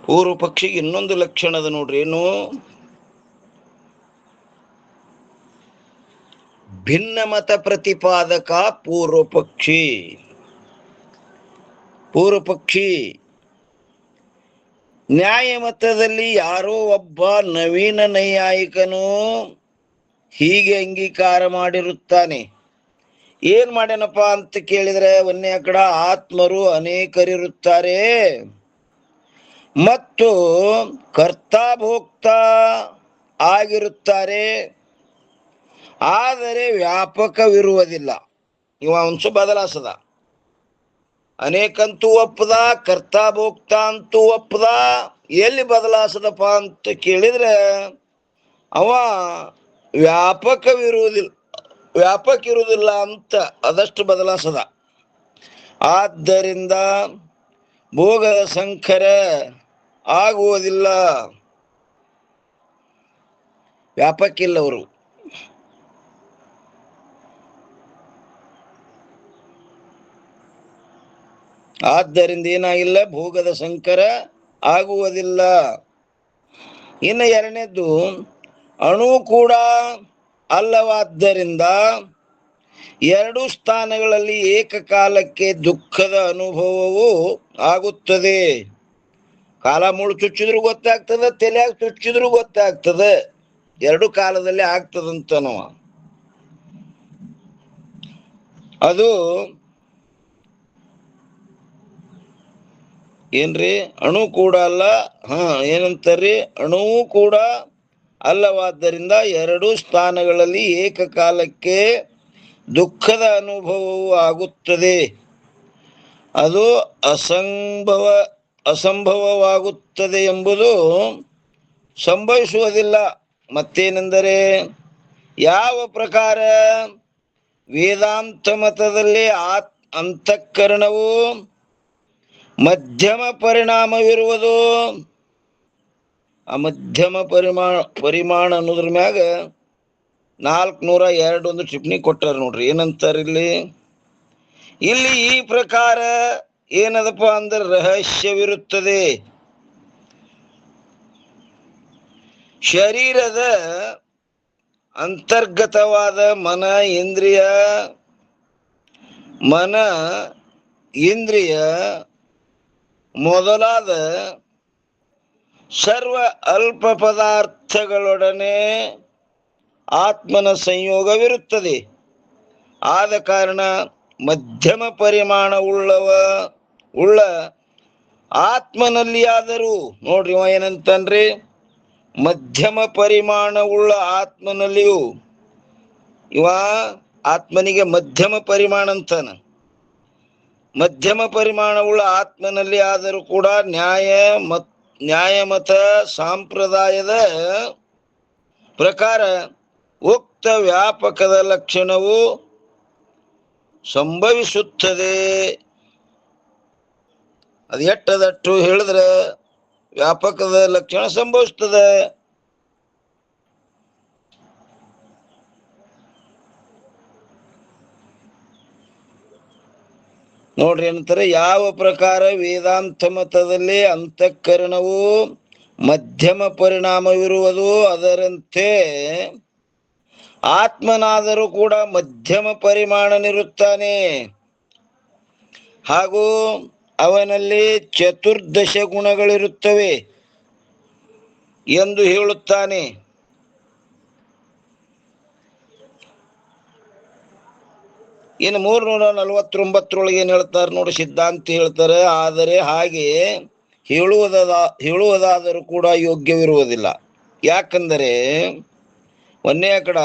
ಪೂರ್ವ ಪಕ್ಷಿಗೆ ಇನ್ನೊಂದು ಲಕ್ಷಣ ಅದ ನೋಡ್ರಿ. ಏನು? ಭಿನ್ನ ಮತ ಪ್ರತಿಪಾದಕ ಪೂರ್ವ ಪಕ್ಷಿ. ಪೂರ್ವ ಪಕ್ಷಿ ನ್ಯಾಯ ಮತದಲ್ಲಿ ಯಾರೋ ಒಬ್ಬ ನವೀನ ನೈಯಾಯಿಕನು ಹೀಗೆ ಅಂಗೀಕಾರ ಮಾಡಿರುತ್ತಾನೆ. ಏನ್ ಮಾಡ್ಯಾನಪ್ಪ ಅಂತ ಕೇಳಿದ್ರೆ, ಒಂದೇ ಕಡೆ ಆತ್ಮರು ಅನೇಕರಿರುತ್ತಾರೆ ಮತ್ತು ಕರ್ತಾಭೋಕ್ತ ಆಗಿರುತ್ತಾರೆ, ಆದರೆ ವ್ಯಾಪಕವಿರುವುದಿಲ್ಲ. ಇವ ಒಂದ್ಸು ಬದಲಾಸದ. ಅನೇಕಂತೂ ಒಪ್ಪದ, ಕರ್ತಾಭೋಕ್ತ ಅಂತೂ ಒಪ್ಪದ, ಎಲ್ಲಿ ಬದಲಾಸದಪ್ಪ ಅಂತ ಕೇಳಿದ್ರೆ ಅವ ವ್ಯಾಪಕ ಇರುವುದಿಲ್ಲ ಅಂತ ಅದಷ್ಟು ಬದಲಾಸದ. ಆದ್ದರಿಂದ ಭೋಗದ ಸಂಕರ ಆಗುವುದಿಲ್ಲ, ವ್ಯಾಪಕ ಇಲ್ಲ ಅವರು. ಆದ್ದರಿಂದ ಏನಾಗಿಲ್ಲ, ಭೋಗದ ಸಂಕರ ಆಗುವುದಿಲ್ಲ. ಇನ್ನು ಎರಡನೇದ್ದು, ಅಣು ಕೂಡ ಅಲ್ಲವಾದ್ದರಿಂದ ಎರಡು ಸ್ಥಾನಗಳಲ್ಲಿ ಏಕಕಾಲಕ್ಕೆ ದುಃಖದ ಅನುಭವವು ಆಗುತ್ತದೆ. ಕಾಲ ಮುಳು ಚುಚ್ಚಿದ್ರು ಗೊತ್ತಾಗ್ತದೆ, ತಲೆಯಾಗ ಚುಚ್ಚಿದ್ರು ಗೊತ್ತಾಗ್ತದೆ, ಎರಡು ಕಾಲದಲ್ಲಿ ಆಗ್ತದಂತನೋ. ಅದು ಏನ್ರಿ, ಅಣು ಕೂಡ ಅಲ್ಲ, ಏನಂತಾರ್ರಿ, ಅಣುವು ಕೂಡ ಅಲ್ಲವಾದ್ದರಿಂದ ಎರಡು ಸ್ಥಾನಗಳಲ್ಲಿ ಏಕಕಾಲಕ್ಕೆ ದುಃಖದ ಅನುಭವವು ಆಗುತ್ತದೆ. ಅದು ಅಸಂಭವವಾಗುತ್ತದೆ ಎಂಬುದು ಸಂಭವಿಸುವುದಿಲ್ಲ. ಮತ್ತೇನೆಂದರೆ, ಯಾವ ಪ್ರಕಾರ ವೇದಾಂತ ಮತದಲ್ಲಿ ಅಂತಃಕರಣವು ಮಧ್ಯಮ ಪರಿಣಾಮವಿರುವುದು, ಆ ಮಧ್ಯಮ ಪರಿಮಾಣ ಅನ್ನೋದ್ರ ಮ್ಯಾಗ 402 ಟಿಪ್ಪಣಿ ಕೊಟ್ಟಾರ ನೋಡ್ರಿ. ಏನಂತಾರ ಇಲ್ಲಿ ಈ ಪ್ರಕಾರ ಏನದಪ್ಪ ಅಂದ್ರೆ ರಹಸ್ಯವಿರುತ್ತದೆ. ಶರೀರದ ಅಂತರ್ಗತವಾದ ಮನ ಇಂದ್ರಿಯ ಮೊದಲಾದ ಸರ್ವ ಅಲ್ಪ ಪದಾರ್ಥಗಳೊಡನೆ ಆತ್ಮನ ಸಂಯೋಗವಿರುತ್ತದೆ. ಆದ ಕಾರಣ ಮಧ್ಯಮ ಪರಿಮಾಣ ಉಳ್ಳ ಆತ್ಮನಲ್ಲಿಯಾದರೂ, ನೋಡ್ರಿ ಇವ ಏನಂತನ್ರಿ, ಮಧ್ಯಮ ಪರಿಮಾಣ ಉಳ್ಳ ಆತ್ಮನಲ್ಲಿಯೂ, ಇವ ಆತ್ಮನಿಗೆ ಮಧ್ಯಮ ಪರಿಮಾಣ ಅಂತಾನ. ಮಧ್ಯಮ ಪರಿಮಾಣವುಳ್ಳ ಆತ್ಮನಲ್ಲಿ ಆದರೂ ಕೂಡ ನ್ಯಾಯಮತ ಸಂಪ್ರದಾಯದ ಪ್ರಕಾರ ಉಕ್ತ ವ್ಯಾಪಕದ ಲಕ್ಷಣವು ಸಂಭವಿಸುತ್ತದೆ. ಅದು ಎಟ್ಟದಟ್ಟು ಹೇಳಿದ್ರೆ ವ್ಯಾಪಕದ ಲಕ್ಷಣ ಸಂಭವಿಸ್ತದೆ. ನೋಡ್ರಿ ಏನಂತಾರೆ, ಯಾವ ಪ್ರಕಾರ ವೇದಾಂತ ಮತದಲ್ಲಿ ಅಂತಃಕರಣವು ಮಧ್ಯಮ ಪರಿಣಾಮವಿರುವುದು, ಅದರಂತೆ ಆತ್ಮನಾದರೂ ಕೂಡ ಮಧ್ಯಮ ಪರಿಮಾಣನಿರುತ್ತಾನೆ. ಹಾಗೂ ಅವನಲ್ಲಿ ಚತುರ್ದಶ ಗುಣಗಳಿರುತ್ತವೆ ಎಂದು ಹೇಳುತ್ತಾನೆ. ಇನ್ನು 349 ಏನ್ ಹೇಳ್ತಾರೆ ನೋಡಿ, ಸಿದ್ಧಾಂತ ಹೇಳ್ತಾರೆ, ಆದರೆ ಹಾಗೆ ಹೇಳುವುದಾದರೂ ಕೂಡ ಯೋಗ್ಯವಿರುವುದಿಲ್ಲ. ಯಾಕಂದರೆ ಒಂದೇ ಕಡ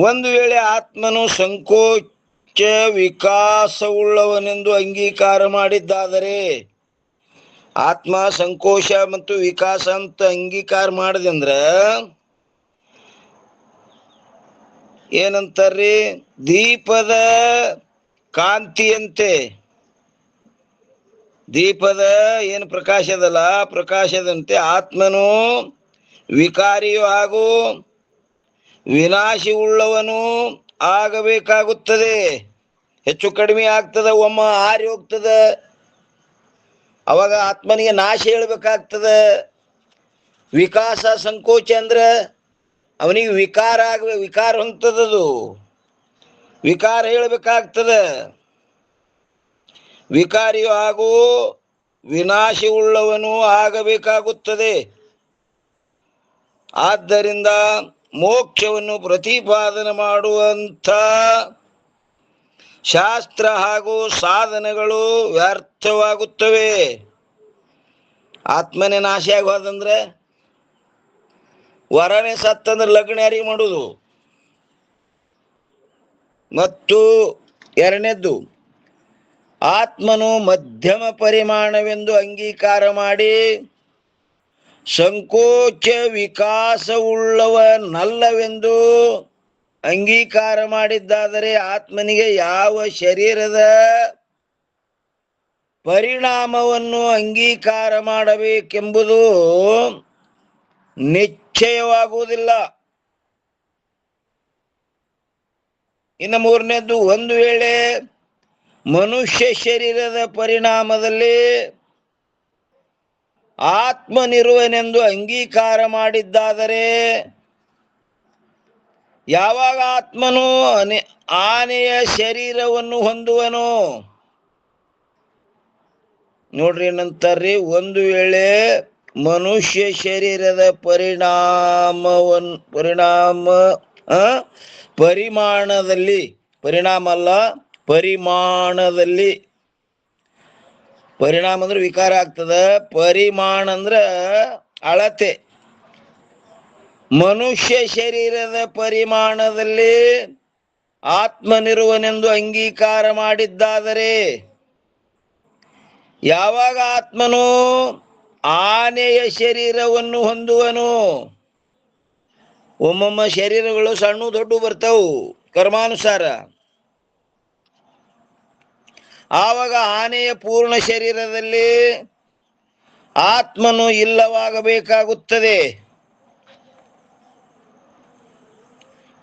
ಒಂದು ವೇಳೆ ಆತ್ಮನು ಸಂಕೋಚ ವಿಕಾಸವುಳ್ಳವನೆಂದು ಅಂಗೀಕಾರ ಮಾಡಿದ್ದಾದರೆ, ಆತ್ಮ ಸಂಕೋಚ ಮತ್ತು ವಿಕಾಸ ಅಂತ ಅಂಗೀಕಾರ ಮಾಡಿದಂದ್ರ ಏನಂತಾರ್ರಿ, ದೀಪದ ಕಾಂತಿಯಂತೆ, ದೀಪದ ಏನು ಪ್ರಕಾಶ ಅದಲ್ಲ, ಪ್ರಕಾಶದಂತೆ ಆತ್ಮನು ವಿಕಾರಿಯು ಹಾಗೂ ವಿನಾಶಿ ಉಳ್ಳವನು ಆಗಬೇಕಾಗುತ್ತದೆ. ಹೆಚ್ಚು ಕಡಿಮೆ ಆಗ್ತದ, ಒಮ್ಮ ಹಾರಿ ಹೋಗ್ತದ, ಅವಾಗ ಆತ್ಮನಿಗೆ ನಾಶ ಹೇಳ್ಬೇಕಾಗ್ತದ. ವಿಕಾಸ ಸಂಕೋಚ ಅಂದ್ರೆ ಅವನಿಗೆ ವಿಕಾರ ಹೊಂತದದು, ವಿಕಾರ ಹೇಳ್ಬೇಕಾಗ್ತದ. ವಿಕಾರಿಯು ಹಾಗೂ ವಿನಾಶಿ ಉಳ್ಳವನು ಆಗಬೇಕಾಗುತ್ತದೆ. ಆದ್ದರಿಂದ ಮೋಕ್ಷವನ್ನು ಪ್ರತಿಪಾದನೆ ಮಾಡುವಂಥ ಶಾಸ್ತ್ರ ಹಾಗೂ ಸಾಧನಗಳು ವ್ಯರ್ಥವಾಗುತ್ತವೆ. ಆತ್ಮನೇ ನಾಶ ಆಗೋದಂದ್ರೆ, ವರನೇ ಸತ್ತಂದ್ರೆ ಲಗ್ನ ಯಾರಿಗೆ ಮಾಡುದು? ಮತ್ತು ಎರಡನೇದ್ದು, ಆತ್ಮನು ಮಧ್ಯಮ ಪರಿಮಾಣವೆಂದು ಅಂಗೀಕಾರ ಮಾಡಿ ಸಂಕೋಚ ವಿಕಾಸವುಳ್ಳವನಲ್ಲವೆಂದು ಅಂಗೀಕಾರ ಮಾಡಿದ್ದಾದರೆ ಆತ್ಮನಿಗೆ ಯಾವ ಶರೀರದ ಪರಿಣಾಮವನ್ನು ಅಂಗೀಕಾರ ಮಾಡಬೇಕೆಂಬುದು ನಿಶ್ಚಯವಾಗುವುದಿಲ್ಲ. ಇನ್ನು ಮೂರನೇದ್ದು, ಒಂದು ವೇಳೆ ಮನುಷ್ಯ ಶರೀರದ ಪರಿಣಾಮದಲ್ಲಿ ಆತ್ಮನಿರುವನೆಂದು ಅಂಗೀಕಾರ ಮಾಡಿದ್ದಾದರೆ ಯಾವಾಗ ಆತ್ಮನು ಆನೆಯ ಶರೀರವನ್ನು ಹೊಂದುವನು? ನೋಡ್ರಿ ಏನಂತಾರ್ರಿ, ಒಂದು ವೇಳೆ ಮನುಷ್ಯ ಶರೀರದ ಪರಿಮಾಣದಲ್ಲಿ, ಪರಿಣಾಮ ಅಲ್ಲ ಪರಿಮಾಣದಲ್ಲಿ, ಪರಿಣಾಮ ಅಂದ್ರೆ ವಿಕಾರ ಆಗ್ತದ, ಪರಿಮಾಣ ಅಂದ್ರ ಅಳತೆ. ಮನುಷ್ಯ ಶರೀರದ ಪರಿಮಾಣದಲ್ಲಿ ಆತ್ಮನಿರುವನೆಂದು ಅಂಗೀಕಾರ ಮಾಡಿದ್ದಾದರೆ ಯಾವಾಗ ಆತ್ಮನು ಆನೆಯ ಶರೀರವನ್ನು ಹೊಂದುವನು? ಒಮ್ಮೊಮ್ಮ ಶರೀರಗಳು ಸಣ್ಣ ದೊಡ್ಡ ಬರ್ತಾವು ಕರ್ಮಾನುಸಾರ. ಆವಾಗ ಆನೆಯ ಪೂರ್ಣ ಶರೀರದಲ್ಲಿ ಆತ್ಮನು ಇಲ್ಲವಾಗಬೇಕಾಗುತ್ತದೆ.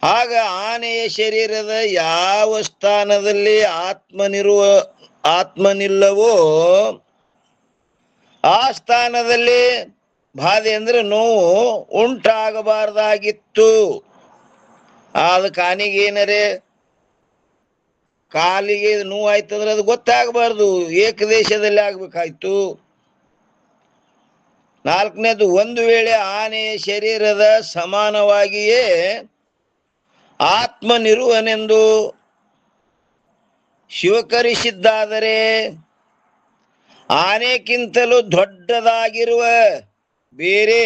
ಆಗ ಆನೆಯ ಶರೀರದ ಯಾವ ಸ್ಥಾನದಲ್ಲಿ ಆತ್ಮನಿಲ್ಲವೋ ಆ ಸ್ಥಾನದಲ್ಲಿ ಬಾಧೆ ಅಂದ್ರೆ ನೋವು ಉಂಟಾಗಬಾರ್ದಾಗಿತ್ತು. ಅದಕ್ಕೆ ಆನೆಗೆ ಏನರೇ ಕಾಲಿಗೆ ನೋವು ಆಯ್ತಂದ್ರೆ ಅದು ಗೊತ್ತಾಗಬಾರ್ದು, ಏಕದೇಶದಲ್ಲಿ ಆಗ್ಬೇಕಾಯ್ತು. ನಾಲ್ಕನೇದು, ಒಂದು ವೇಳೆ ಆನೆಯ ಶರೀರದ ಸಮಾನವಾಗಿಯೇ ಆತ್ಮನಿರುವನೆಂದು ಸ್ವೀಕರಿಸಿದ್ದಾದರೆ ಆನೆಗಿಂತಲೂ ದೊಡ್ಡದಾಗಿರುವ ಬೇರೆ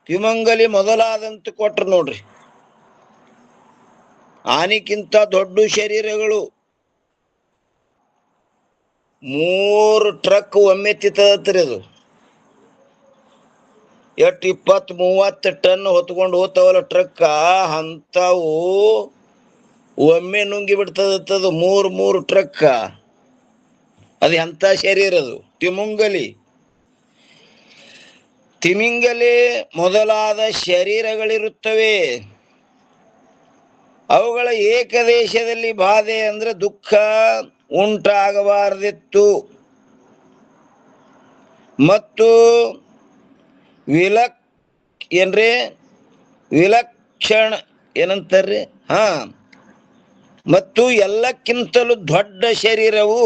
ತಿಮಂಗಲಿ ಮೊದಲಾದಂತ ಕೊಟ್ರು ನೋಡ್ರಿ. ಆನೆಗಿಂತ ದೊಡ್ಡ ಶರೀರಗಳು 3 ಟ್ರಕ್ ಒಮ್ಮೆ ತಿತ್ತದತ್ರಿ. ಅದು ಎಷ್ಟು 20-30 ಟನ್ ಹೊತ್ಕೊಂಡು ಹೋಗ್ತಾವಲ್ಲ ಟ್ರಕ್, ಅಂತಾವು ಒಮ್ಮೆ ನುಂಗಿ ಬಿಡ್ತದತ್ತದು 3 ಟ್ರಕ್. ಅದು ಎಂತ ಶರೀರ ಅದು, ತಿಮಿಂಗಲಿ ಮೊದಲಾದ ಶರೀರಗಳಿರುತ್ತವೆ. ಅವುಗಳ ಏಕದೇಶದಲ್ಲಿ ಬಾಧೆ ಅಂದ್ರೆ ದುಃಖ ಉಂಟಾಗಬಾರದಿತ್ತು. ಮತ್ತು ವಿಲಕ್ಷಣ ಏನಂತಾರ್ರಿ, ಮತ್ತು ಎಲ್ಲಕ್ಕಿಂತಲೂ ದೊಡ್ಡ ಶರೀರವು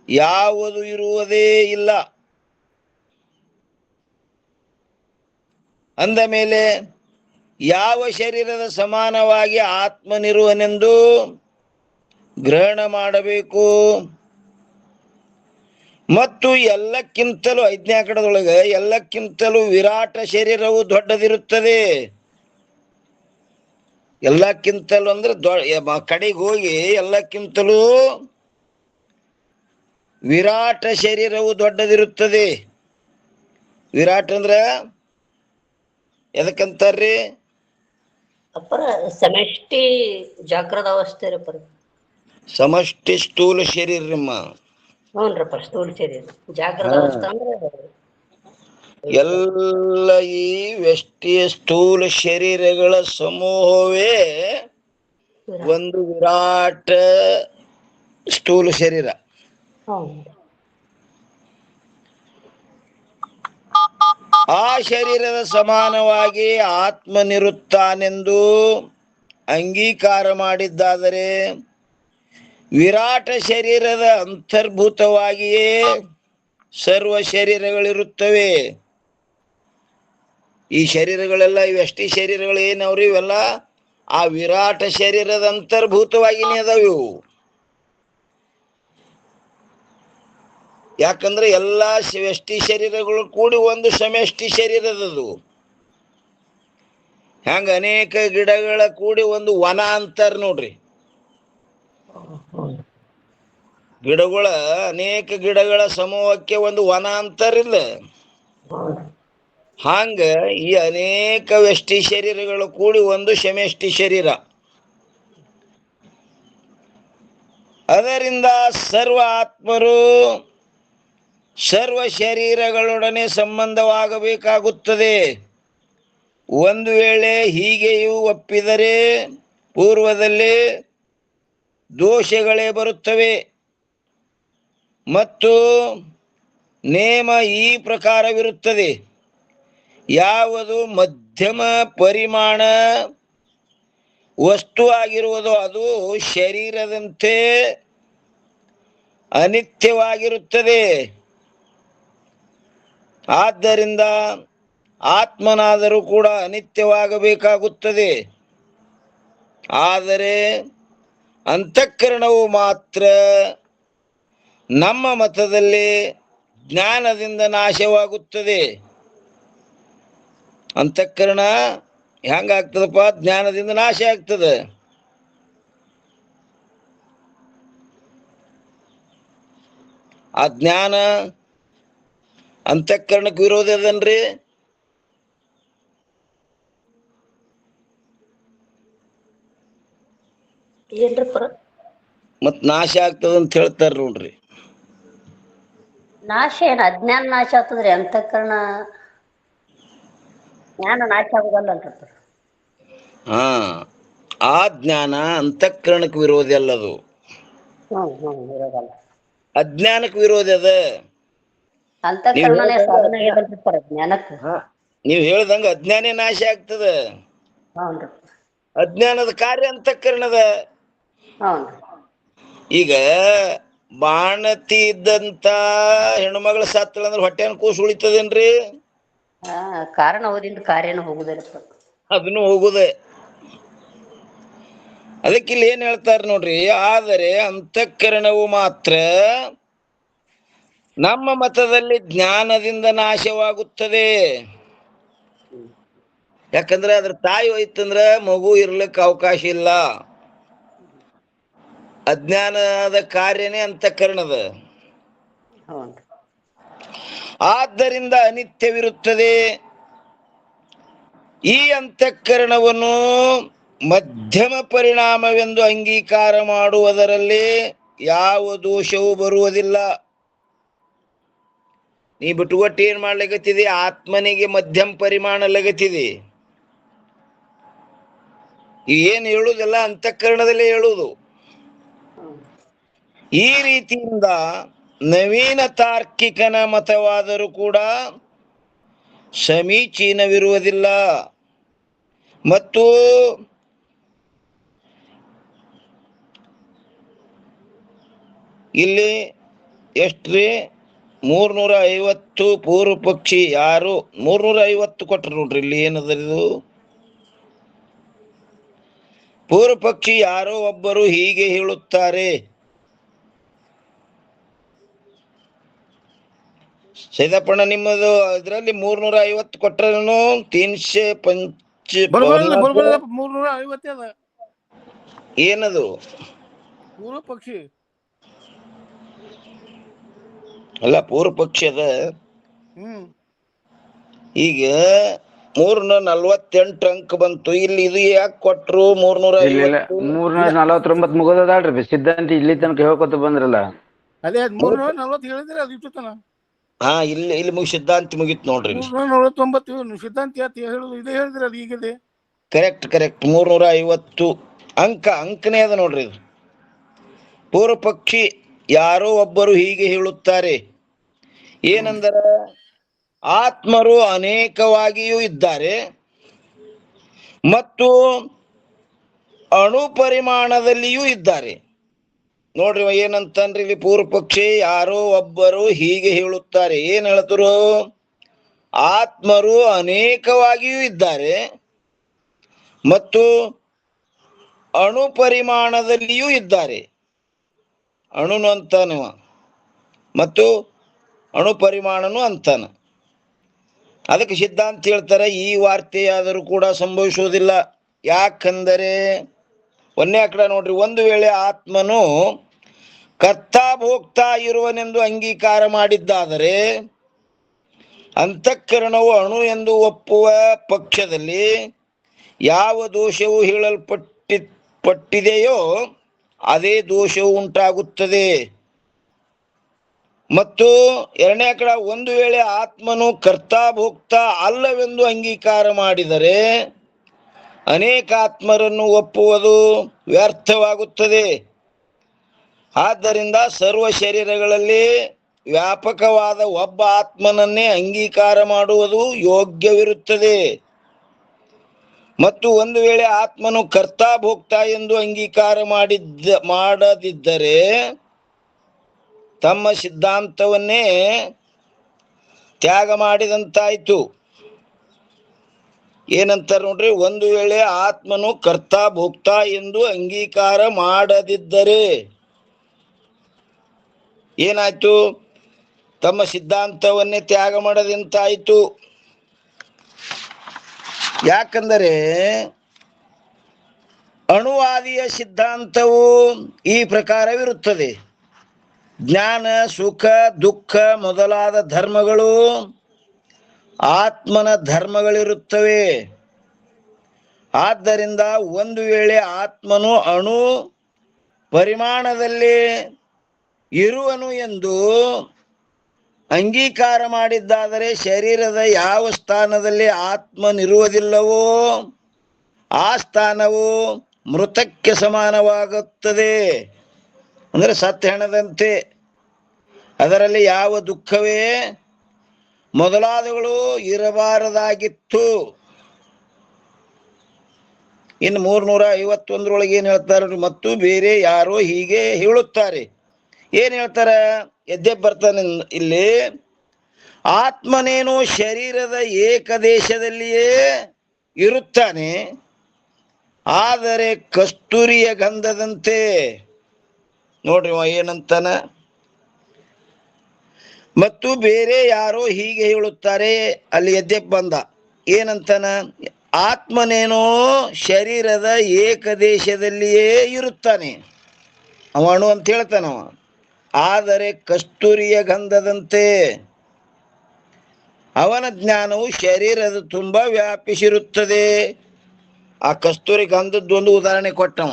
ಯಾವುದು ಇರುವುದೇ ಇಲ್ಲ. ಅಂದ ಮೇಲೆ ಯಾವ ಶರೀರದ ಸಮಾನವಾಗಿ ಆತ್ಮನಿರುವನೆಂದು ಗ್ರಹಣ ಮಾಡಬೇಕು? ಮತ್ತು ಎಲ್ಲಕ್ಕಿಂತಲೂ 5ನೇ ಕಡದೊಳಗೆ ಎಲ್ಲಕ್ಕಿಂತಲೂ ವಿರಾಟ ಶರೀರವು ದೊಡ್ಡದಿರುತ್ತದೆ. ಎಲ್ಲಕ್ಕಿಂತಲೂ ಅಂದ್ರೆ ಕಡೆಗೆ ಹೋಗಿ ಎಲ್ಲಕ್ಕಿಂತಲೂ ವಿರಾಟ ಶರೀರವು ದೊಡ್ಡದಿರುತ್ತದೆ. ವಿರಾಟ್ ಅಂದ್ರ ಎದಕ್ಕಂತಾರ್ರಿ? ಅಪ್ಪರ ಸಮಷ್ಟಿ ಜಾಗ್ರದ ಅವಸ್ಥೆ ರೀ ಅಪ್ಪರ. ಸಮಷ್ಟಿ ಸ್ಥೂಲ ಶರೀರ ನಿಮ್ಮ. ಹ್ಞೂನ್ರಪ್ಪ, ಸ್ಥೂಲ ಶರೀರ. ಜಾಗ್ರದ ಅವಸ್ಥೆ ಅಂದ್ರೆ ಎಲ್ಲ ಈ ವ್ಯಷ್ಟಿಯ ಸ್ಥೂಲ ಶರೀರಗಳ ಸಮೂಹವೇ ಒಂದು ವಿರಾಟ ಸ್ಥೂಲ ಶರೀರ. ಆ ಶರೀರದ ಸಮಾನವಾಗಿ ಆತ್ಮನಿರುತ್ತಾನೆಂದು ಅಂಗೀಕಾರ ಮಾಡಿದ್ದಾದರೆ ವಿರಾಟ ಶರೀರದ ಅಂತರ್ಭೂತವಾಗಿಯೇ ಸರ್ವ ಶರೀರಗಳಿರುತ್ತವೆ. ಈ ಶರೀರಗಳೆಲ್ಲ ಇವೆಷ್ಟಿ ಶರೀರಗಳು ಏನವ್ರಿ, ಇವೆಲ್ಲ ಆ ವಿರಾಟ ಶರೀರದ ಅಂತರ್ಭೂತವಾಗಿನೇ ಅದಾವ ಇವು. ಯಾಕಂದ್ರೆ ಎಲ್ಲಾ ವ್ಯಷ್ಟಿ ಶರೀರಗಳು ಕೂಡಿ ಒಂದು ಸಮಷ್ಟಿ ಶರೀರದದು. ಹೆಂಗ ಅನೇಕ ಗಿಡಗಳ ಕೂಡಿ ಒಂದು ವನ ಅಂತಾರ ನೋಡ್ರಿ. ಗಿಡಗಳ ಅನೇಕ ಗಿಡಗಳ ಸಮೂಹಕ್ಕೆ ಒಂದು ವನ ಅಂತಾರಿಲ್ಲ. ಹಾಂಗ ಈ ಅನೇಕ ವ್ಯಷ್ಟಿ ಶರೀರಗಳು ಕೂಡಿ ಒಂದು ಸಮಷ್ಟಿ ಶರೀರ. ಅದರಿಂದ ಸರ್ವ ಆತ್ಮರು ಸರ್ವ ಶರೀರಗಳೊಡನೆ ಸಂಬಂಧವಾಗಬೇಕಾಗುತ್ತದೆ. ಒಂದು ವೇಳೆ ಹೀಗೆಯೂ ಒಪ್ಪಿದರೆ ಪೂರ್ವದಲ್ಲಿ ದೋಷಗಳೇ ಬರುತ್ತವೆ. ಮತ್ತು ನೇಮ ಈ ಪ್ರಕಾರವಿರುತ್ತದೆ: ಯಾವುದು ಮಧ್ಯಮ ಪರಿಮಾಣ ವಸ್ತು ಆಗಿರುವುದೋ ಅದು ಶರೀರದಂತೆ ಅನಿತ್ಯವಾಗಿರುತ್ತದೆ. ಆದ್ದರಿಂದ ಆತ್ಮನಾದರೂ ಕೂಡ ಅನಿತ್ಯವಾಗಬೇಕಾಗುತ್ತದೆ. ಆದರೆ ಅಂತಃಕರಣವು ಮಾತ್ರ ನಮ್ಮ ಮತದಲ್ಲಿ ಜ್ಞಾನದಿಂದ ನಾಶವಾಗುತ್ತದೆ. ಅಂತಃಕರಣ ಹೆಂಗಾಗ್ತದಪ್ಪ? ಜ್ಞಾನದಿಂದ ನಾಶ ಆಗ್ತದೆ. ಆ ಜ್ಞಾನ ಅಂತಃಕರಣಕ್ಕೆ ವಿರೋಧ ಅದನ್ರಿ. ಮತ್ ನಾಶ ಆಗ್ತದ ಅಂತ ಹೇಳ್ತಾರ ನೋಡ್ರಿ. ನಾಶ ಏನ್ ಅಜ್ಞಾನ ನಾಶ ಆಗ್ತದ್ರಿ, ಅಂತಃಕರಣ ಜ್ಞಾನ ನಾಶ ಆಗುದಲ್ಲಂತ. ಹಾ, ಆ ಜ್ಞಾನ ಅಂತಃಕರಣಕ್ಕೆ ವಿರೋಧ ಅಲ್ಲದು, ಇರೋದಲ್ಲ. ಅಜ್ಞಾನಕ್ಕೆ ವಿರೋಧ ಅದ. ಅಂತಃಕರಣನೇ ಸಾಧನ ಆಗ್ಯದಲ್ರಿ ಜ್ಞಾನಕ್ಕೆ. ನೀವ್ ಹೇಳ್ದಂಗ ಅಜ್ಞಾನೇ ನಾಶ ಆಗ್ತದ. ಅಜ್ಞಾನದ ಕಾರ್ಯ ಅಂತಃಕರಣದ. ಈಗ ಬಾಣತಿ ಇದ್ದಂತ ಹೆಣ್ಮಗಳ ಸತ್ತಳ ಅಂದ್ರೆ ಹೊಟ್ಟೆನ ಕೂಸು ಉಳಿತದೇನ್ರಿ? ಕಾರಣ ಹೋದಿಂದ ಕಾರ್ಯನ ಹೋಗುದಿಲ್ಲ, ಅದನ್ನು ಹೋಗುದೆ. ಅದಕ್ಕಿಲ್ಲಿ ಏನ್ ಹೇಳ್ತಾರ ನೋಡ್ರಿ: ಆದರೆ ಅಂತಃಕರಣವು ಮಾತ್ರ ನಮ್ಮ ಮತದಲ್ಲಿ ಜ್ಞಾನದಿಂದ ನಾಶವಾಗುತ್ತದೆ. ಯಾಕಂದ್ರೆ ಅದ್ರ ತಾಯಿ ಹೋಯ್ತಂದ್ರ ಮಗು ಇರ್ಲಿಕ್ಕೆ ಅವಕಾಶ ಇಲ್ಲ. ಅಜ್ಞಾನದ ಕಾರ್ಯನೇ ಅಂತಃಕರಣದ. ಆದ್ದರಿಂದ ಅನಿತ್ಯವಿರುತ್ತದೆ. ಈ ಅಂತಃಕರಣವನ್ನು ಮಧ್ಯಮ ಪರಿಣಾಮವೆಂದು ಅಂಗೀಕಾರ ಮಾಡುವುದರಲ್ಲಿ ಯಾವ ದೋಷವೂ ಬರುವುದಿಲ್ಲ. ನೀ ಬಿಟ್ಟುಕೊಟ್ಟು ಏನ್ ಮಾಡ್ಲಿಕತ್ತಿದೆ? ಆತ್ಮನಿಗೆ ಮಧ್ಯಮ ಪರಿಮಾಣ ಲಗತ್ತಿದೆ. ಏನ್ ಹೇಳುವುದಿಲ್ಲ, ಅಂತಃಕರಣದಲ್ಲೇ ಹೇಳುವುದು. ಈ ರೀತಿಯಿಂದ ನವೀನ ತಾರ್ಕಿಕನ ಮತವಾದರೂ ಕೂಡ ಸಮೀಚೀನವಿರುವುದಿಲ್ಲ. ಮತ್ತು ಇಲ್ಲಿ ಎಷ್ಟ್ರಿ? 350 ಪೂರ್ವ ಪಕ್ಷಿ ಯಾರು 350 ಕೊಟ್ರು ನೋಡ್ರಿ. ಇಲ್ಲಿ ಏನದರಿದು? ಪೂರ್ವ ಪಕ್ಷಿ ಯಾರೋ ಒಬ್ಬರು ಹೀಗೆ ಹೇಳುತ್ತಾರೆ. ಸೈದಪ್ಪಣ್ಣ ನಿಮ್ಮದು ಇದ್ರಲ್ಲಿ 350 ಕೊಟ್ರೇನು? 350 ಏನದು? ಪೂರ್ವ ಪಕ್ಷಿ ಅಲ್ಲ, ಪೂರ್ವ ಪಕ್ಷಿ ಅದ. ಈಗ 348 ಅಂಕ ಬಂತು. ಇಲ್ಲಿ ಇದು ಯಾಕೆ ಕೊಟ್ರು? 349 ಮುಗೋದಾಳ್ರಿ. ಸಿದ್ಧಾಂತ ಇಲ್ಲಿ ತನಕ ಹೇಳ್ಕೊತ ಬಂದ್ರಲ್ಲ. ಅದೇ 340 ಹೇಳಿದ್ರೆ ಅದು ಇಟ್ಟು ತನ. ಹಾ, ಇಲ್ಲಿ ಸಿದ್ಧಾಂತ ಮುಗಿತ್ ನೋಡ್ರಿ. 349 ಸಿದ್ಧಾಂತ ಹೇಳುದು ಇದೇ ಹೇಳಿದ್ರೆ ಅದು ಈಗಿದೆ. ಕರೆಕ್ಟ್ 350 ಅಂಕನೇ ಅದ ನೋಡ್ರಿ. ಇದು ಪೂರ್ವ ಪಕ್ಷಿ ಯಾರೋ ಒಬ್ಬರು ಹೀಗೆ ಹೇಳುತ್ತಾರೆ. ಏನಂದರ? ಆತ್ಮರು ಅನೇಕವಾಗಿಯೂ ಇದ್ದಾರೆ ಮತ್ತು ಅಣು ಪರಿಮಾಣದಲ್ಲಿಯೂ ಇದ್ದಾರೆ. ನೋಡ್ರಿ ಏನಂತನ್ರಿ ಇಲ್ಲಿ ಪೂರ್ವ ಪಕ್ಷಿ ಯಾರೋ ಒಬ್ಬರು ಹೀಗೆ ಹೇಳುತ್ತಾರೆ. ಏನ್ ಹೇಳ್ತರು? ಆತ್ಮರು ಅನೇಕವಾಗಿಯೂ ಇದ್ದಾರೆ ಮತ್ತು ಅಣು ಪರಿಮಾಣದಲ್ಲಿಯೂ ಇದ್ದಾರೆ. ಅಣುನು ಅಂತಾನ ಮತ್ತು ಅಣು ಪರಿಮಾಣನು ಅಂತಾನ. ಅದಕ್ಕೆ ಸಿದ್ಧಾಂತ ಹೇಳ್ತಾರೆ ಈ ವಾರ್ತೆಯಾದರೂ ಕೂಡ ಸಂಭವಿಸುವುದಿಲ್ಲ. ಯಾಕಂದರೆ ಒಂದೇ ಕಡೆ ನೋಡ್ರಿ, ಒಂದು ವೇಳೆ ಆತ್ಮನು ಕರ್ತಾ ಭೋಕ್ತಾ ಇರುವನೆಂದು ಅಂಗೀಕಾರ ಮಾಡಿದ್ದಾದರೆ ಅಂತಃಕರಣವು ಅಣು ಎಂದು ಒಪ್ಪುವ ಪಕ್ಷದಲ್ಲಿ ಯಾವ ದೋಷವು ಪಟ್ಟಿದೆಯೋ ಅದೇ ದೋಷವು ಉಂಟಾಗುತ್ತದೆ. ಮತ್ತು ಎರಡನೇ ಕಡೆ, ಒಂದು ವೇಳೆ ಆತ್ಮನು ಕರ್ತಾ ಭೋಕ್ತಾ ಅಲ್ಲವೆಂದು ಅಂಗೀಕಾರ ಮಾಡಿದರೆ ಅನೇಕ ಆತ್ಮರನ್ನು ಒಪ್ಪುವುದು ವ್ಯರ್ಥವಾಗುತ್ತದೆ. ಆದ್ದರಿಂದ ಸರ್ವ ಶರೀರಗಳಲ್ಲಿ ವ್ಯಾಪಕವಾದ ಒಬ್ಬ ಆತ್ಮನನ್ನೇ ಅಂಗೀಕಾರ ಮಾಡುವುದು ಯೋಗ್ಯವಿರುತ್ತದೆ. ಮತ್ತು ಒಂದು ವೇಳೆ ಆತ್ಮನು ಕರ್ತಾ ಭೋಕ್ತಾ ಎಂದು ಅಂಗೀಕಾರ ಮಾಡದಿದ್ದರೆ ತಮ್ಮ ಸಿದ್ಧಾಂತವನ್ನೇ ತ್ಯಾಗ ಮಾಡಿದಂತಾಯ್ತು. ಏನಂತಾರೆ ನೋಡ್ರಿ, ಒಂದು ವೇಳೆ ಆತ್ಮನು ಕರ್ತಾ ಭೋಕ್ತಾ ಎಂದು ಅಂಗೀಕಾರ ಮಾಡದಿದ್ದರೆ ಏನಾಯ್ತು? ತಮ್ಮ ಸಿದ್ಧಾಂತವನ್ನೇ ತ್ಯಾಗ ಮಾಡದಂತಾಯ್ತು. ಯಾಕಂದರೆ ಅಣುವಾದಿಯ ಸಿದ್ಧಾಂತವು ಈ ಪ್ರಕಾರವಿರುತ್ತದೆ: ಜ್ಞಾನ, ಸುಖ, ದುಃಖ ಮೊದಲಾದ ಧರ್ಮಗಳು ಆತ್ಮನ ಧರ್ಮಗಳಿರುತ್ತವೆ. ಆದ್ದರಿಂದ ಒಂದು ವೇಳೆ ಆತ್ಮನು ಅಣು ಪರಿಮಾಣದಲ್ಲಿ ಇರುವನು ಎಂದು ಅಂಗೀಕಾರ ಮಾಡಿದ್ದಾದರೆ ಶರೀರದ ಯಾವ ಸ್ಥಾನದಲ್ಲಿ ಆತ್ಮನಿರುವುದಿಲ್ಲವೋ ಆ ಸ್ಥಾನವು ಮೃತಕ್ಕೆ ಸಮಾನವಾಗುತ್ತದೆ. ಅಂದರೆ ಸತ್ತ ಹೆಣದಂತೆ. ಅದರಲ್ಲಿ ಯಾವ ದುಃಖವೇ ಮೊದಲಾದಗಳು ಇರಬಾರದಾಗಿತ್ತು. ಇನ್ನು 351 ಏನ್ ಹೇಳ್ತಾರೆ? ಮತ್ತು ಬೇರೆ ಯಾರೋ ಹೀಗೆ ಹೇಳುತ್ತಾರೆ. ಏನ್ ಹೇಳ್ತಾರ? ಎದ್ದೆ ಬರ್ತಾನೆ ಇಲ್ಲಿ, ಆತ್ಮನೇನು ಶರೀರದ ಏಕದೇಶದಲ್ಲಿಯೇ ಇರುತ್ತಾನೆ, ಆದರೆ ಕಸ್ತೂರಿಯ ಗಂಧದಂತೆ. ನೋಡ್ರಿ ಏನಂತಾನ? ಮತ್ತು ಬೇರೆ ಯಾರೋ ಹೀಗೆ ಹೇಳುತ್ತಾರೆ. ಅಲ್ಲಿ ಎದ್ದೆ ಬಂದ ಏನಂತಾನ? ಆತ್ಮನೇನೋ ಶರೀರದ ಏಕದೇಶದಲ್ಲಿಯೇ ಇರುತ್ತಾನೆ, ಅವನು ಅಂತ ಹೇಳ್ತಾನವ, ಆದರೆ ಕಸ್ತೂರಿಯ ಗಂಧದಂತೆ. ಅವನ ಜ್ಞಾನವು ಶರೀರದ ತುಂಬ ವ್ಯಾಪಿಸಿರುತ್ತದೆ. ಆ ಕಸ್ತೂರಿ ಗಂಧದ್ದು ಒಂದು ಉದಾಹರಣೆ ಕೊಟ್ಟವ.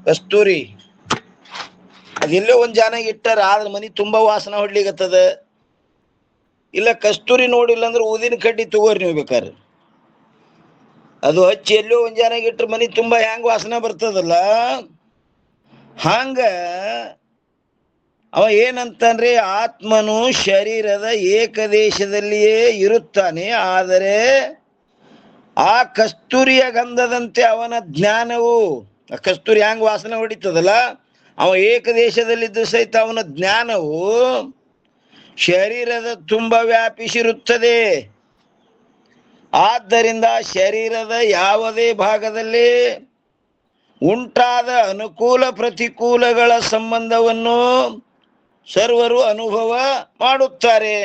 ಕಸ್ತೂರಿ ಅದೆಲ್ಲೋ ಒಂದ್ ಜಾನಾಗ ಇಟ್ಟಾರ, ಆದ್ರ ಮನಿ ತುಂಬಾ ವಾಸನ ಹೊಡ್ಲಿಗತ್ತದ. ಇಲ್ಲ ಕಸ್ತೂರಿ ನೋಡಿಲ್ಲ ಅಂದ್ರೆ ಊದಿನ ಕಡ್ಡಿ ತಗೋರಿ ನೀವು ಬೇಕಾದ್ರೆ. ಅದು ಹಚ್ಚಿ ಎಲ್ಲೋ ಒಂದ್ ಜಾನಾಗ ಇಟ್ರ ಮನಿ ತುಂಬಾ ಹೆಂಗ್ ವಾಸನ ಬರ್ತದಲ್ಲ, ಹಂಗ ಅವ ಏನಂತಾನ್ರಿ? ಆತ್ಮನು ಶರೀರದ ಏಕದೇಶದಲ್ಲಿಯೇ ಇರುತ್ತಾನೆ, ಆದರೆ ಆ ಕಸ್ತೂರಿಯ ಗಂಧದಂತೆ ಅವನ ಜ್ಞಾನವು, ಆ ಕಸ್ತೂರಿ ಹೆಂಗ್ ವಾಸನೆ ಹೊಡಿತದಲ್ಲ, ಅವ ಏಕದೇಶದಲ್ಲಿದ್ದು ಸಹಿತ ಅವನ ಜ್ಞಾನವು ಶರೀರದ ತುಂಬ ವ್ಯಾಪಿಸಿರುತ್ತದೆ. ಆದ್ದರಿಂದ ಶರೀರದ ಯಾವುದೇ ಭಾಗದಲ್ಲಿ ಉಂಟಾದ ಅನುಕೂಲ ಪ್ರತಿಕೂಲಗಳ ಸಂಬಂಧವನ್ನು ಸರ್ವರು ಅನುಭವ ಮಾಡುತ್ತಾರೆ.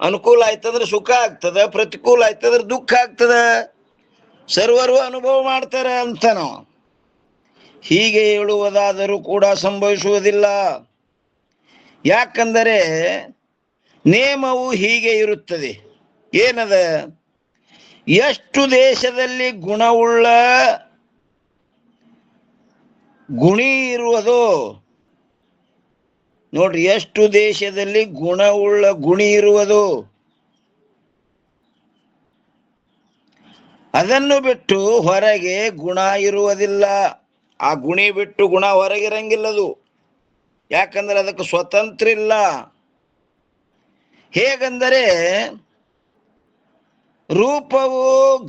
ಅನುಕೂಲ ಆಯ್ತಂದ್ರೆ ಸುಖ ಆಗ್ತದ, ಪ್ರತಿಕೂಲ ಆಯ್ತಂದ್ರೆ ದುಃಖ ಆಗ್ತದ, ಸರ್ವರು ಅನುಭವ ಮಾಡ್ತಾರೆ ಅಂತ ನಾವು. ಹೀಗೆ ಹೇಳುವುದಾದರೂ ಕೂಡ ಸಂಭವಿಸುವುದಿಲ್ಲ. ಯಾಕಂದರೆ ನೇಮವು ಹೀಗೆ ಇರುತ್ತದೆ. ಏನದ? ಎಷ್ಟು ದೇಶದಲ್ಲಿ ಗುಣಿ ಇರುವುದೋ, ನೋಡ್ರಿ, ಎಷ್ಟು ದೇಶದಲ್ಲಿ ಗುಣವುಳ್ಳ ಗುಣಿ ಇರುವುದು, ಅದನ್ನು ಬಿಟ್ಟು ಹೊರಗೆ ಗುಣ ಇರುವುದಿಲ್ಲ. ಆ ಗುಣಿ ಬಿಟ್ಟು ಗುಣ ಹೊರಗಿರಂಗಿಲ್ಲದು. ಯಾಕಂದ್ರೆ ಅದಕ್ಕೆ ಸ್ವತಂತ್ರ ಇಲ್ಲ. ಹೇಗೆಂದರೆ ರೂಪವು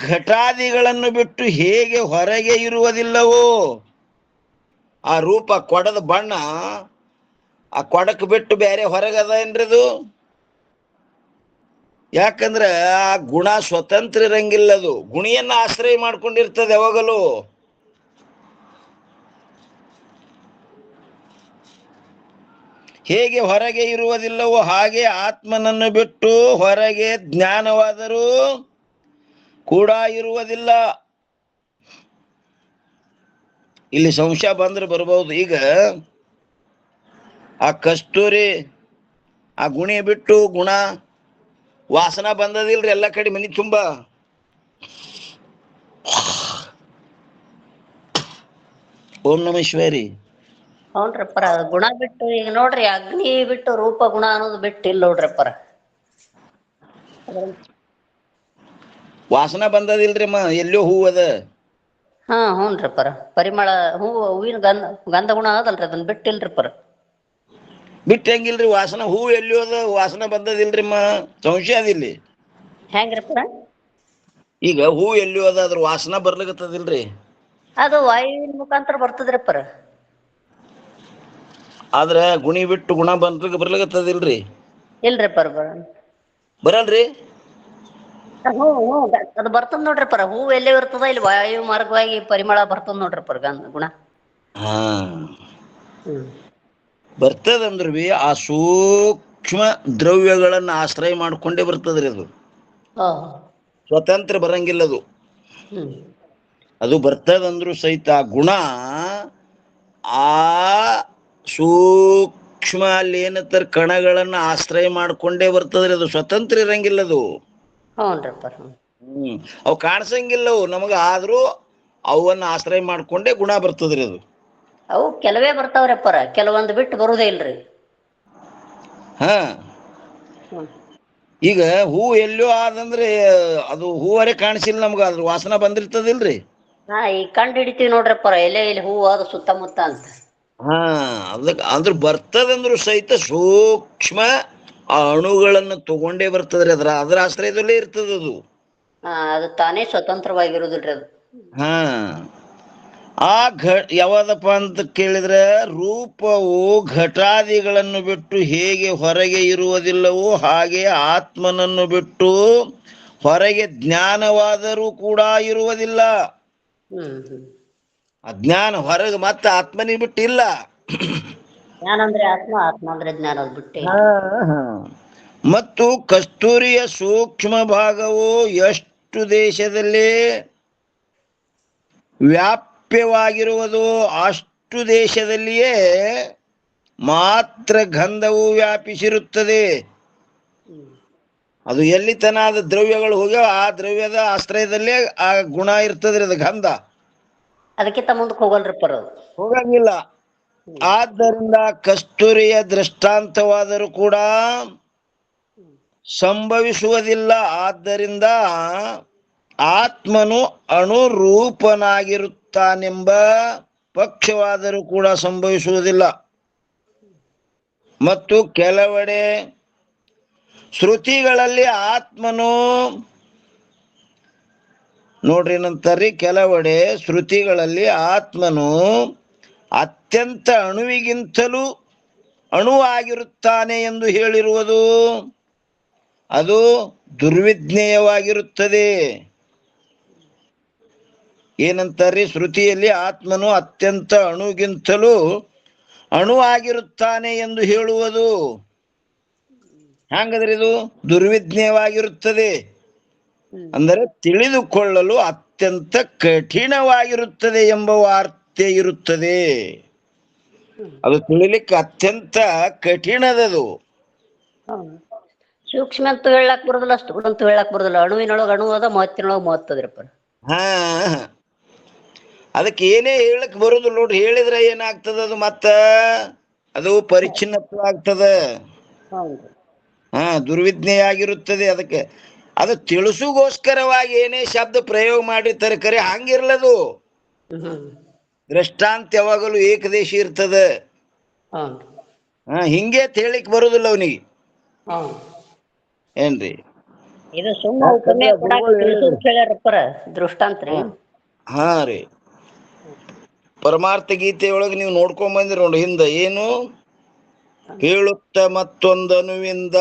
ಘಟಾದಿಗಳನ್ನು ಬಿಟ್ಟು ಹೇಗೆ ಹೊರಗೆ ಇರುವುದಿಲ್ಲವೋ, ಆ ರೂಪ ಕೊಡದ ಬಣ್ಣ ಆ ಕೊಡಕ್ ಬಿಟ್ಟು ಬೇರೆ ಹೊರಗದ ಏನ್ರದು? ಯಾಕಂದ್ರ ಆ ಗುಣ ಸ್ವತಂತ್ರ ಇರಂಗಿಲ್ಲದು, ಗುಣಿಯನ್ನ ಆಶ್ರಯ ಮಾಡ್ಕೊಂಡಿರ್ತದೆ ಯಾವಾಗಲೂ. ಹೇಗೆ ಹೊರಗೆ ಇರುವುದಿಲ್ಲವೋ ಹಾಗೆ ಆತ್ಮನನ್ನು ಬಿಟ್ಟು ಹೊರಗೆ ಜ್ಞಾನವಾದರೂ ಕೂಡ ಇರುವುದಿಲ್ಲ. ಇಲ್ಲಿ ಸಂಶಯ ಬಂದ್ರೆ ಬರ್ಬೋದು. ಈಗ ಆ ಕಸ್ತೂರಿ ಆ ಗುಣಿ ಬಿಟ್ಟು ಗುಣ ವಾಸನ ಬಂದದಿಲ್ರಿ ಎಲ್ಲ ಕಡೆ ಮನಿ ತುಂಬಾ. ಓಂ ನಮ ಶಿವಾರಿ. ಹೌನ್ರಪ್ಪರ ಗುಣ ಬಿಟ್ಟು ಈಗ ನೋಡ್ರಿ ಅಗ್ನಿ ಬಿಟ್ಟು ರೂಪ ಗುಣ ಅನ್ನೋದು ಬಿಟ್ಟು ಇಲ್ಲ ನೋಡ್ರಪ್ಪರ. ವಾಸನ ಬಂದದಿಲ್ರಿ ಎಲ್ಲೋ ಹೂ ಅದ. ಹಾ ಹ್ಞೂನ್ರಪ್ಪರ ಪರಿಮಳ ಹೂವಿನ ಗಂಧ ಗುಣ ಅದಲ್ರಿ ಅದನ್ನ ಬಿಟ್ಟಿಲ್ರಿಪ್ಪರ. ಬಿಟ್ಟು ಹೆಂಗಿಲ್ರಿ ವಾಸನ ಹೂ ಎಲ್ಲಿ ಅದ ವಾಸನ ಬಂದದಿಲ್ರಿ ಸಂಶಯ ಅದಿಲ್ಲಿ. ಹೆಂಗ್ರಪ್ಪರ? ಈಗ ಹೂ ಎಲ್ಲಿ ಅದ ಅದ್ರ ವಾಸನ ಬರ್ಲಿಕತ್ತದಿಲ್ರಿ. ಅದು ವಾಯುವಿನ ಮುಖಾಂತರ ಬರ್ತದ್ರಪ್ಪರ. ಆದ್ರ ಗುಣಿ ಬಿಟ್ಟು ಗುಣ ಬರ್ಲಿಕತ್ತದಿಲ್ರಿ. ಇಲ್ರಿಪ್ಪರ ಬರಲ್ರಿ. ಹ್ಞೂ ಅದು ಬರ್ತದ ನೋಡ್ರಿಪ್ಪರ. ಹೂ ಎಲ್ಲೇ ಇರ್ತದ ಇಲ್ಲಿ ವಾಯು ಮಾರ್ಗವಾಗಿ ಪರಿಮಳ ಬರ್ತದ ನೋಡ್ರಿಪ್ಪರ ಗುಣ. ಹಾ ಬರ್ತದಂದ್ರ ಬಿ ಆ ಸೂಕ್ಷ್ಮ ದ್ರವ್ಯಗಳನ್ನ ಆಶ್ರಯ ಮಾಡ್ಕೊಂಡೇ ಬರ್ತದ್ರಿ ಅದು. ಸ್ವತಂತ್ರ ಬರಂಗಿಲ್ಲ ಅದು. ಅದು ಬರ್ತದಂದ್ರು ಸಹಿತ ಗುಣ ಆ ಸೂಕ್ಷ್ಮ ಅಲ್ಲಿ ಏನತ್ತರ ಕಣಗಳನ್ನ ಆಶ್ರಯ ಮಾಡ್ಕೊಂಡೇ ಬರ್ತದ್ರಿ. ಅದು ಸ್ವತಂತ್ರ ಇರಂಗಿಲ್ಲ ಅದು. ಅವು ಕಾಣಿಸಂಗಿಲ್ಲವು ನಮಗ, ಆದ್ರೂ ಅವನ್ನ ಆಶ್ರಯ ಮಾಡ್ಕೊಂಡೇ ಗುಣ ಬರ್ತದ್ರಿ ಅದು. ಅವು ಕೆಲವೇ ಬರ್ತಾವ್ರಪ್ಪರ, ಕೆಲವೊಂದು ಬಿಟ್ಟು ಬರುದೇ ಇಲ್ರಿ. ಹಾ ಈಗ ಹೂ ಎಲ್ಲೋ ಆದಂದ್ರೆ ಅದು ಹೂವರೆ ಕಾಣಿಸಿಲ್ಲ ನಮ್ಗ, ಅದ್ರ ವಾಸನ ಬಂದಿರ್ತದಿಲ್ರಿ. ಹಾ ಈಗ ಕಂಡು ಹಿಡಿತೀವಿ ನೋಡ್ರಪ್ಪರ ಎಲೆ ಇಲ್ಲಿ ಹೂ ಅದು ಸುತ್ತಮುತ್ತ ಅಂತ. ಹಾ ಅದಕ್ಕೆ ಅಂದ್ರ ಬರ್ತದಂದ್ರು ಸಹಿತ ಸೂಕ್ಷ್ಮ ಆ ಅಣುಗಳನ್ನ ತಗೊಂಡೇ ಬರ್ತದ್ರಿ. ಅದ್ರ ಆಶ್ರಯದಲ್ಲೇ ಇರ್ತದದು. ಅದು ತಾನೇ ಸ್ವತಂತ್ರವಾಗಿರುದಿಲ್ರಿ ಅದು. ಹಾ ಆ ಯಾವದಪ್ಪ ಅಂತ ಕೇಳಿದ್ರೆ, ರೂಪವು ಘಟಾದಿಗಳನ್ನು ಬಿಟ್ಟು ಹೇಗೆ ಹೊರಗೆ ಇರುವುದಿಲ್ಲವೋ ಹಾಗೆ ಆತ್ಮನನ್ನು ಬಿಟ್ಟು ಹೊರಗೆ ಜ್ಞಾನವಾದರೂ ಕೂಡ ಇರುವುದಿಲ್ಲ. ಅಜ್ಞಾನ ಹೊರಗೆ ಮತ್ತೆ ಆತ್ಮನಿಗೆ ಬಿಟ್ಟಿಲ್ಲ. ಜ್ಞಾನ ಅಂದ್ರೆ ಆತ್ಮ, ಆತ್ಮ ಅಂದ್ರೆ ಜ್ಞಾನ ಬಿಟ್ಟೆ. ಮತ್ತು ಕಸ್ತೂರಿಯ ಸೂಕ್ಷ್ಮ ಭಾಗವು ಎಷ್ಟು ದೇಶದಲ್ಲಿ ವ್ಯಾಪ್ಯವಾಗಿರುವುದು ಅಷ್ಟು ದೇಶದಲ್ಲಿಯೇ ಮಾತ್ರ ಗಂಧವು ವ್ಯಾಪಿಸಿರುತ್ತದೆ. ಅದು ಎಲ್ಲಿ ತನ ಆದ ದ್ರವ್ಯಗಳು ಹೋಗ್ಯಾವ ಆ ದ್ರವ್ಯದ ಆಶ್ರಯದಲ್ಲೇ ಆ ಗುಣ ಇರ್ತದ್ರಿ. ಅದು ಗಂಧ ಅದಕ್ಕಿಂತ ಮುಂದಕ್ಕೆ ಹೋಗಲ್ರಿಪ್ಪರ, ಹೋಗಂಗಿಲ್ಲ. ಆದ್ದರಿಂದ ಕಸ್ತೂರಿಯ ದೃಷ್ಟಾಂತವಾದರೂ ಕೂಡ ಸಂಭವಿಸುವುದಿಲ್ಲ. ಆದ್ದರಿಂದ ಆತ್ಮನು ಅಣುರೂಪನಾಗಿರುತ್ತಾನೆಂಬ ಪಕ್ಷವಾದರೂ ಕೂಡ ಸಂಭವಿಸುವುದಿಲ್ಲ. ಮತ್ತು ಕೆಲವೆಡೆ ಶ್ರುತಿಗಳಲ್ಲಿ ಆತ್ಮನು ನೋಡ್ರಿ ಏನಂತಾರ್ರಿ, ಕೆಲವೆಡೆ ಶ್ರುತಿಗಳಲ್ಲಿ ಆತ್ಮನು ಅತ್ಯಂತ ಅಣುವಿಗಿಂತಲೂ ಅಣುವಾಗಿರುತ್ತಾನೆ ಎಂದು ಹೇಳಿರುವುದು ಅದು ದುರ್ವಿಜ್ಞೇಯವಾಗಿರುತ್ತದೆ. ಏನಂತಾರ್ರಿ, ಶ್ರುತಿಯಲ್ಲಿ ಆತ್ಮನು ಅತ್ಯಂತ ಅಣುಗಿಂತಲೂ ಅಣುವಾಗಿರುತ್ತಾನೆ ಎಂದು ಹೇಳುವುದು ಹ್ಯಾಂಗದ್ರಿ? ಇದು ದುರ್ವಿಜ್ಞೇಯವಾಗಿರುತ್ತದೆ. ಅಂದರೆ ತಿಳಿದುಕೊಳ್ಳಲು ಅತ್ಯಂತ ಕಠಿಣವಾಗಿರುತ್ತದೆ ಎಂಬ ವಾರ್ತೆ ಇರುತ್ತದೆ. ಅದು ತಿಳಿಲಿಕ್ಕೆ ಅತ್ಯಂತ ಕಠಿಣದದು. ಸೂಕ್ಷ್ಮ ಅಂತೂ ಹೇಳಕ್ ಬರುದಿಲ್ಲ, ಸ್ಥೂಲ ಅಂತೂ ಹೇಳಕ್ ಬರುದಿಲ್ಲ. ಅಣುವಿನೊಳಗೆ ಅಣು ಅದ, ಮಹತ್ತಿನೊಳಗೆ ಮಹತ್ತದ್ರಪ್ಪ. ಹಾ ಅದಕ್ಕೆ ಏನೇ ಹೇಳಕ್ ಬರುದಿಲ್ಲ ನೋಡ್ರಿ. ಹೇಳಿದ್ರೆ ಏನಾಗ್ತದ, ಅದು ಮತ್ತ ಅದು ಪರಿಚ್ಛಿನ್ನತ್ವ ಆಗ್ತದ. ದುರ್ವಿಜ್ಞೇಯ ಆಗಿರುತ್ತದೆ. ಅದಕ್ಕೆ ಅದು ತಿಳಿಸುಗೋಸ್ಕರವಾಗಿ ಏನೇ ಶಬ್ದ ಪ್ರಯೋಗ ಮಾಡಿರ್ತಾರೆ, ಕರೆ ಹಂಗಿರ್ಲದು. ದೃಷ್ಟಾಂತ ಯಾವಾಗಲೂ ಏಕದೇಶಿ ಇರ್ತದ. ಹಿಂಗೆ ಹೇಳಿಕ್ ಬರುದಿಲ್ಲ ಅವನಿಗೆ. ಏನ್ರಿ ಇದು ಸುಮ್ಮ ಉಪಮೆ ದೃಷ್ಟಾಂತ್ರಿ. ಹಾ ರೀ, ಪರಮಾರ್ಥ ಗೀತೆಯೊಳಗೆ ನೀವು ನೋಡ್ಕೊಂಡ್ ಬಂದಿರಿ ನೋಡಿ, ಹಿಂದ ಏನು ಹೇಳುತ್ತ ಮತ್ತೊಂದು ಅನುವಿಂದ.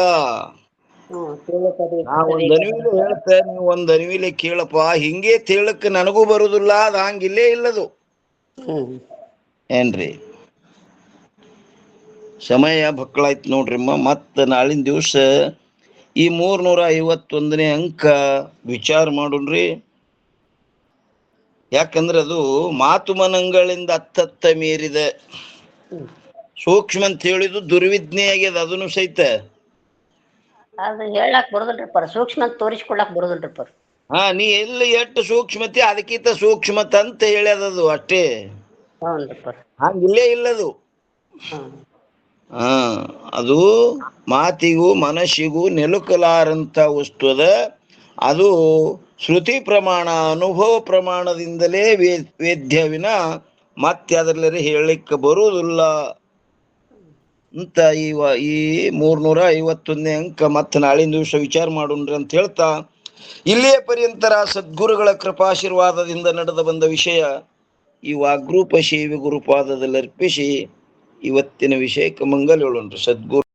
ನಾ ಒಂದ್ ಅನುವಿಲೆ ಹೇಳ್ತೆ, ನೀವು ಒಂದ್ ಅನುವಿಲೆ ಕೇಳಪ್ಪ. ಹಿಂಗೆ ತೇಳಕ್ ನನಗೂ ಬರುದಿಲ್ಲ, ಅದು ಹಂಗಿಲ್ಲೇ ಇಲ್ಲದು. ಏನ್ರಿ, ಸಮಯ ಬಕ್ಕಳಾಯ್ತು ನೋಡ್ರಿಮ್ಮ. ಮತ್ತ ನಾಳಿನ ದಿವ್ಸ ಈ 351ನೇ ಅಂಕ ವಿಚಾರ ಮಾಡೋಣ್ರಿ. ಯಾಕಂದ್ರೆ ಅದು ಮಾತು ಮನಗಳಿಂದ ಅತ್ತತ್ತ ಮೀರಿದೆ. ಸೂಕ್ಷ್ಮ ಅಂತ ಹೇಳಿದ್ದು ದುರ್ವಿಜ್ಞೆ ಆಗ್ಯದ ಅದನ್ನು ಸಹಿತ. ಅದು ಹೇಳಕ್ ಬರೋದಿಲ್ರಿಪ್ಪ, ಸೂಕ್ಷ್ಮ ಅಂತ ತೋರಿಸ್ಕೊಳಕ್ ಬರೋದಿಲ್ರಿಪ್ಪ. ನೀ ಎಲ್ಲಿ ಎಷ್ಟು ಸೂಕ್ಷ್ಮತೆ ಅದಕ್ಕಿಂತ ಸೂಕ್ಷ್ಮತ ಅಂತ ಹೇಳ್ಯದದು ಅಷ್ಟೇ. ಹೌನ್ರಿಪ್ಪ. ಹಂಗಿಲ್ಲೇ ಇಲ್ಲದು. ಅದು ಮಾತಿಗೂ ಮನಸ್ಸಿಗೂ ನೆಲುಕಲಾರಂತ ವಸ್ತು ಅದ. ಅದು ಶ್ರುತಿ ಪ್ರಮಾಣ ಅನುಭವ ಪ್ರಮಾಣದಿಂದಲೇ ವೇದ್ಯವಿನ ಮತ್ತೆ ಅದರಲ್ಲಿ ಹೇಳಲಿಕ್ಕೆ ಬರುವುದಿಲ್ಲ ಅಂತ ಈ 351ನೇ ಅಂಕ ಮತ್ತೆ ನಾಳಿನ ದಿವಸ ವಿಚಾರ ಮಾಡೋಣ್ರಿ ಅಂತ ಹೇಳ್ತಾ, ಇಲ್ಲಿಯ ಪರ್ಯಂತರ ಸದ್ಗುರುಗಳ ಕೃಪಾಶೀರ್ವಾದದಿಂದ ನಡೆದ ಬಂದ ವಿಷಯ ಈ ವಾಗ್ರೂಪ ಸೇವೆ ಗುರುಪಾದದಲ್ಲಿ ಅರ್ಪಿಸಿ ಇವತ್ತಿನ ವಿಷಯಕ್ಕೆ ಮಂಗಲ ಹೇಳೋಣ್ರಿ. ಸದ್ಗುರು